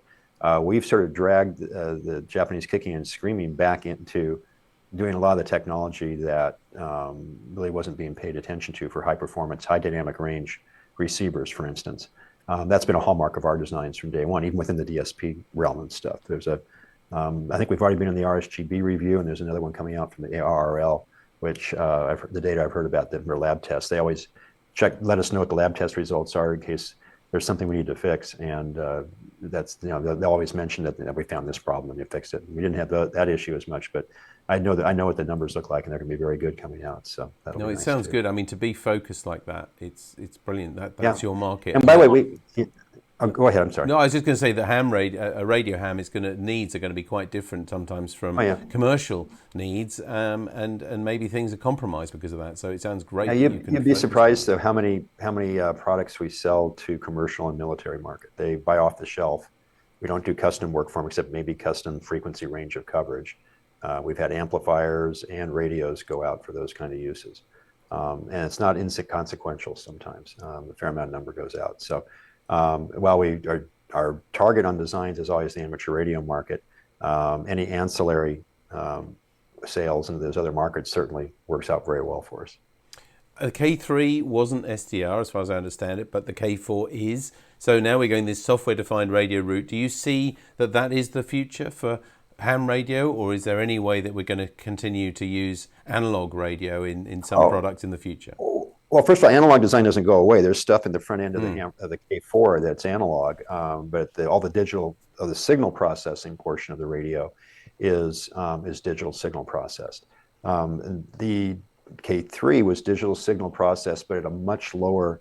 we've sort of dragged the Japanese kicking and screaming back into doing a lot of the technology that really wasn't being paid attention to for high performance, high dynamic range receivers, for instance. That's been a hallmark of our designs from day one, even within the DSP realm and stuff. There's I think we've already been in the RSGB review, and there's another one coming out from the ARRL, which the data I've heard about their lab tests. They always let us know what the lab test results are in case there's something we need to fix, and that's they'll always mention that we found this problem and you fixed it. We didn't have that issue as much, but I know what the numbers look like, and they're going to be very good coming out. So that'll be nice sounds too. good. I mean, to be focused like that, it's brilliant. That's your market. And by the way, Oh, go ahead. I'm sorry. No, I was just going to say that a radio ham needs are going to be quite different sometimes from commercial needs, and maybe things are compromised because of that. So it sounds great. You'd be surprised though how many products we sell to commercial and military market. They buy off the shelf. We don't do custom work for them, except maybe custom frequency range of coverage. We've had amplifiers and radios go out for those kind of uses, and it's not inconsequential sometimes. A fair amount of number goes out. So. While our target on designs is always the amateur radio market, any ancillary sales into those other markets certainly works out very well for us. The K3 wasn't SDR as far as I understand it, but the K4 is. So now we're going this software-defined radio route. Do you see that is the future for ham radio, or is there any way that we're going to continue to use analog radio in some products in the future? Well, first of all, analog design doesn't go away. There's stuff in the front end of the K4 that's analog, but all the digital, the signal processing portion of the radio is digital signal processed. The K3 was digital signal processed, but at a much lower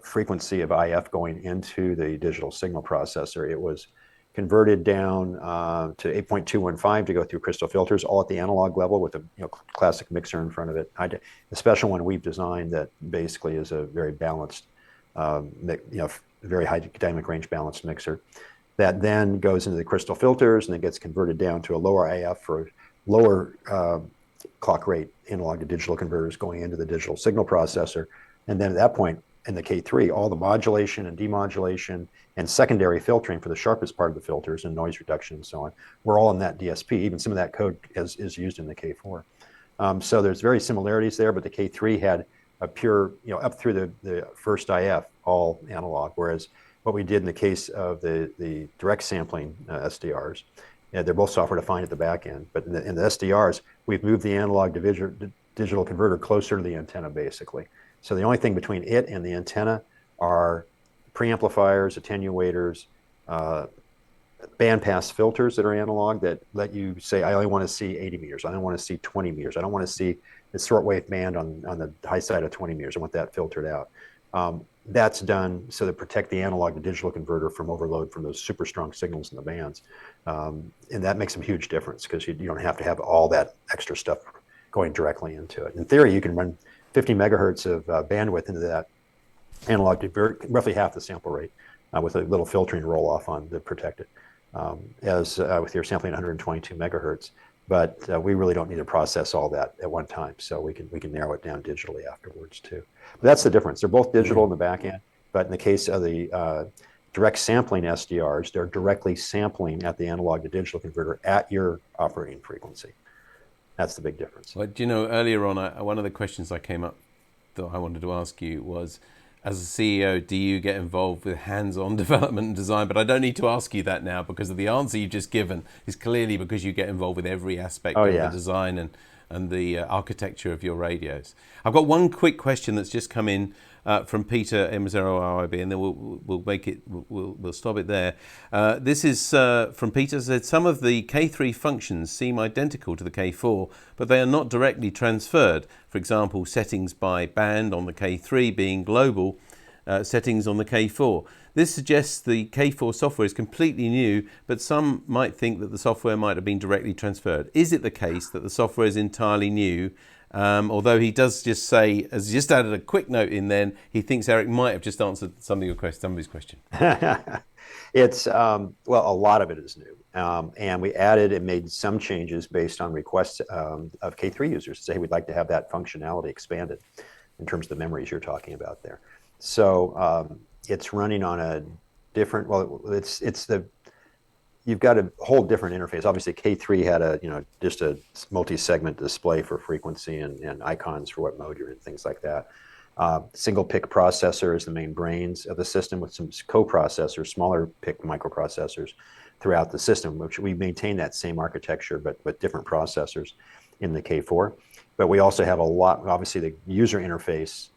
frequency of IF going into the digital signal processor. It was converted down to 8.215 to go through crystal filters, all at the analog level with a classic mixer in front of it. The special one we've designed that basically is a very balanced, very high dynamic range balanced mixer that then goes into the crystal filters and then gets converted down to a lower IF for lower clock rate analog to digital converters going into the digital signal processor. And then at that point in the K3, all the modulation and demodulation and secondary filtering for the sharpest part of the filters and noise reduction and so on, we're all in that DSP. Even some of that code is used in the K4. So there's very similarities there, but the K3 had a pure, up through the first IF, all analog, whereas what we did in the case of the direct sampling SDRs, they're both software defined at the back end, but in the SDRs, we've moved the analog to digital converter closer to the antenna, basically. So the only thing between it and the antenna are preamplifiers, attenuators, bandpass filters that are analog that let you say, I only want to see 80 meters. I don't want to see 20 meters. I don't want to see the shortwave band on the high side of 20 meters. I want that filtered out. That's done so to protect the analog to digital converter from overload from those super strong signals in the bands. And that makes a huge difference because you don't have to have all that extra stuff going directly into it. In theory, you can run 50 megahertz of bandwidth into that analog to roughly half the sample rate with a little filtering roll off on to protect it, with your sampling 122 megahertz. But we really don't need to process all that at one time, so we can narrow it down digitally afterwards too. But that's the difference. They're both digital in the back end, but in the case of the direct sampling SDRs, they're directly sampling at the analog to digital converter at your operating frequency. That's the big difference. Well, earlier on, one of the questions I came up that I wanted to ask you was, as a CEO, do you get involved with hands-on development and design? But I don't need to ask you that now because of the answer you've just given is clearly because you get involved with every aspect of the design and the architecture of your radios. I've got one quick question that's just come in from Peter M0RIB, and then we'll stop it there. This is from Peter. Said some of the K3 functions seem identical to the K4, but they are not directly transferred. For example, settings by band on the K3 being global, settings on the K4. This suggests the K4 software is completely new, but some might think that the software might have been directly transferred. Is it the case that the software is entirely new? Although he does just say, has just added a quick note in then, he thinks Eric might have just answered somebody's question. It's, well, a lot of it is new. And we added and made some changes based on requests of K3 users to say, hey, we'd like to have that functionality expanded in terms of the memories you're talking about there. So it's running on a different, you've got a whole different interface. Obviously, K3 had just a multi-segment display for frequency and icons for what mode you're in, things like that. Single PIC processor is the main brains of the system with some co-processors, smaller PIC microprocessors throughout the system, which we maintain that same architecture, but different processors in the K4. But we also have a lot, obviously the user interface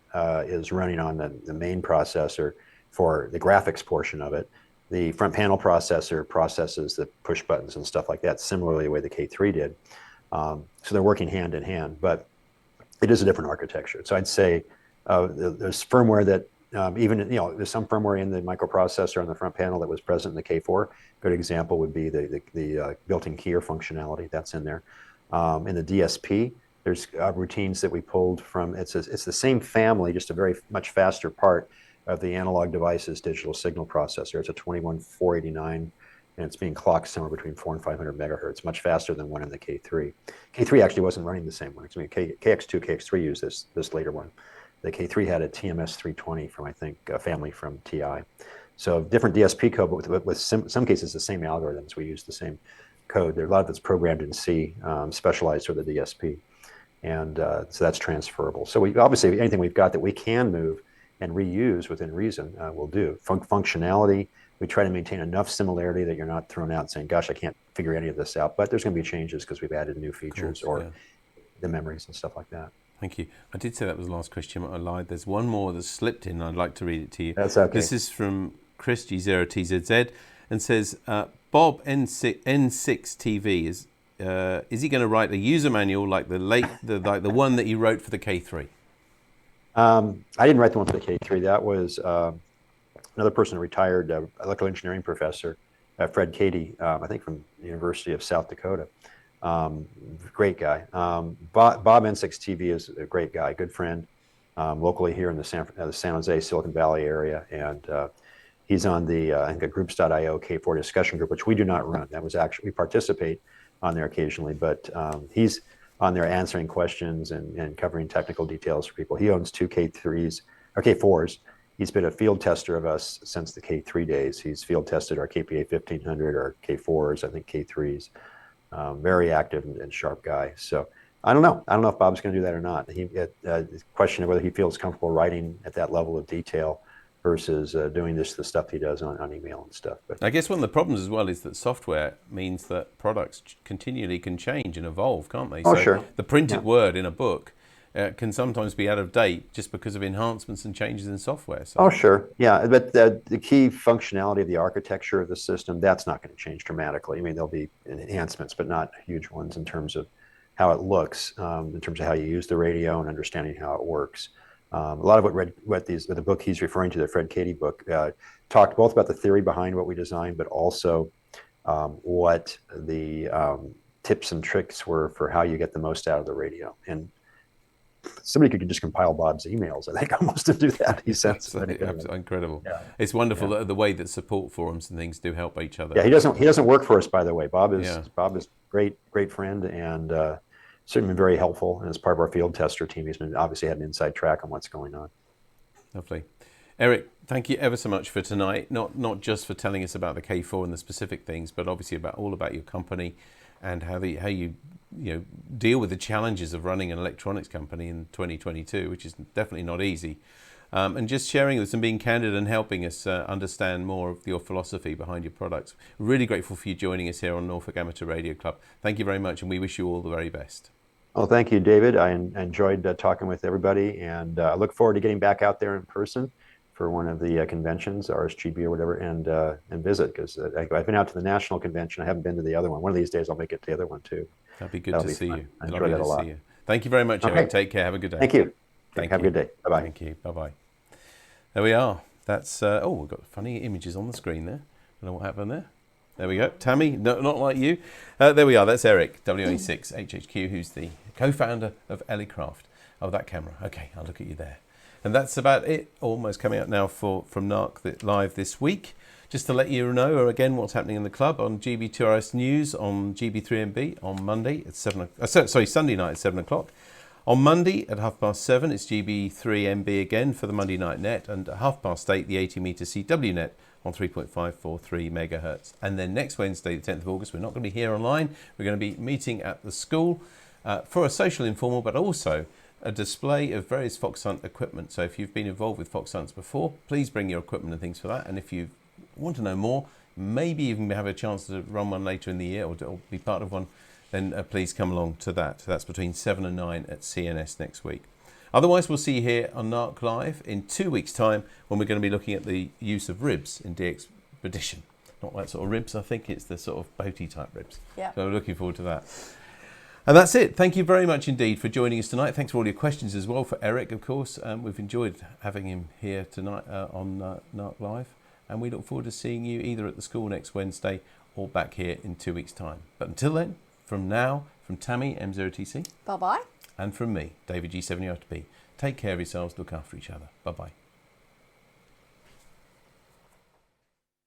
is running on the main processor for the graphics portion of it. The front panel processor processes the push buttons and stuff like that, similarly the way the K3 did. So they're working hand in hand, but it is a different architecture. So I'd say there's firmware that even, there's some firmware in the microprocessor on the front panel that was present in the K4. Good example would be the built-in keyer functionality that's in there. In the DSP, there's routines that we pulled from, it's the same family, just a very much faster part of the analog devices digital signal processor. It's a 21489, and it's being clocked somewhere between 400 and 500 megahertz, much faster than one in the K3. K3 actually wasn't running the same one. KX2, KX3 used this later one. The K3 had a TMS 320 from, I think, a family from TI. So different DSP code, but with some cases the same algorithms. We use the same code. There's a lot of that's programmed in C, specialized for the DSP. And so that's transferable. So we obviously, anything we've got that we can move and reuse within reason, we'll do. Functionality, we try to maintain enough similarity that you're not thrown out saying, gosh, I can't figure any of this out. But there's going to be changes because we've added new features the memories and stuff like that. Thank you. I did say that was the last question. I lied. There's one more that's slipped in. I'd like to read it to you. That's okay. This is from Chris G0TZZ and says, Bob N6TV is he going to write a user manual like the one that you wrote for the K3? I didn't write the one for the K3. That was another person, a retired electrical engineering professor, Fred Cady, I think from the University of South Dakota. Great guy. Bob N6TV is a great guy, good friend, locally here in the San Jose, Silicon Valley area. And he's on the, I think, a groups.io K4 discussion group, which we do not run. That was actually, we participate on there occasionally, but he's on there answering questions and covering technical details for people. He owns two K3s, or K4s. He's been a field tester of us since the K3 days. He's field tested our KPA 1500, our K4s, I think K3s. Very active and sharp guy. So I don't know. I don't know if Bob's going to do that or not. The question of whether he feels comfortable writing at that level of detail versus doing the stuff he does on email and stuff. But I guess one of the problems as well is that software means that products continually can change and evolve, can't they? Oh, so sure. The printed word in a book can sometimes be out of date just because of enhancements and changes in software. So. Oh, sure. Yeah, but the key functionality of the architecture of the system, that's not going to change dramatically. I mean, there'll be enhancements, but not huge ones in terms of how it looks, in terms of how you use the radio and understanding how it works. A lot of what the book he's referring to, the Fred Cady book, talked both about the theory behind what we designed, but also what the tips and tricks were for how you get the most out of the radio. And somebody could just compile Bob's emails, I think, almost to do that. He sends incredible. Yeah. It's wonderful the way that support forums and things do help each other. Yeah, he doesn't work for us, by the way. Bob is great friend and certainly been very helpful. And as part of our field tester team, he's been obviously had an inside track on what's going on. Lovely. Eric, thank you ever so much for tonight. Not just for telling us about the K4 and the specific things, but obviously all about your company and how you deal with the challenges of running an electronics company in 2022, which is definitely not easy. And just sharing with us and being candid and helping us understand more of your philosophy behind your products. Really grateful for you joining us here on Norfolk Amateur Radio Club. Thank you very much, and we wish you all the very best. Well, thank you, David. I enjoyed talking with everybody, and I look forward to getting back out there in person for one of the conventions, RSGB or whatever, and visit, because I've been out to the national convention. I haven't been to the other one. One of these days I'll make it to the other one too. That'd be good to see you. I enjoy that a lot. Thank you very much, Eric. Take care. Have a good day. Thank you. Have a good day. Bye-bye. Thank you. Bye-bye. There we are. That's, we've got funny images on the screen there. Don't know what happened there. There we go. Tammy, not like you. There we are. That's Eric, WA6HHQ, who's the co-founder of Elecraft. Oh, that camera. Okay, I'll look at you there. And that's about it. Almost coming out now from NARC live this week. Just to let you know again what's happening in the club on GB2RS News on GB3MB on Monday at Sunday night at 7 o'clock. On Monday at 7:30 it's GB3MB again for the Monday Night Net, and at 8:30 the 80 meter CW net on 3.543 megahertz. And then next Wednesday, the 10th of August, we're not going to be here online. We're going to be meeting at the school for a social informal, but also a display of various fox hunt equipment. So if you've been involved with fox hunts before, please bring your equipment and things for that. And if you want to know more, maybe even have a chance to run one later in the year or be part of one, then please come along to that. That's between 7 and 9 at CNS next week. Otherwise, we'll see you here on NARC Live in 2 weeks' time when we're going to be looking at the use of ribs in de-expedition. Not that sort of ribs, I think it's the sort of boaty type ribs. Yeah. So we're looking forward to that. And that's it. Thank you very much indeed for joining us tonight. Thanks for all your questions as well, for Eric, of course. We've enjoyed having him here tonight on NARC Live. And we look forward to seeing you either at the school next Wednesday or back here in 2 weeks' time. But until then, from Tammy, M0TC. Bye-bye. And from me, David G7ERTB. Take care of yourselves, look after each other. Bye-bye.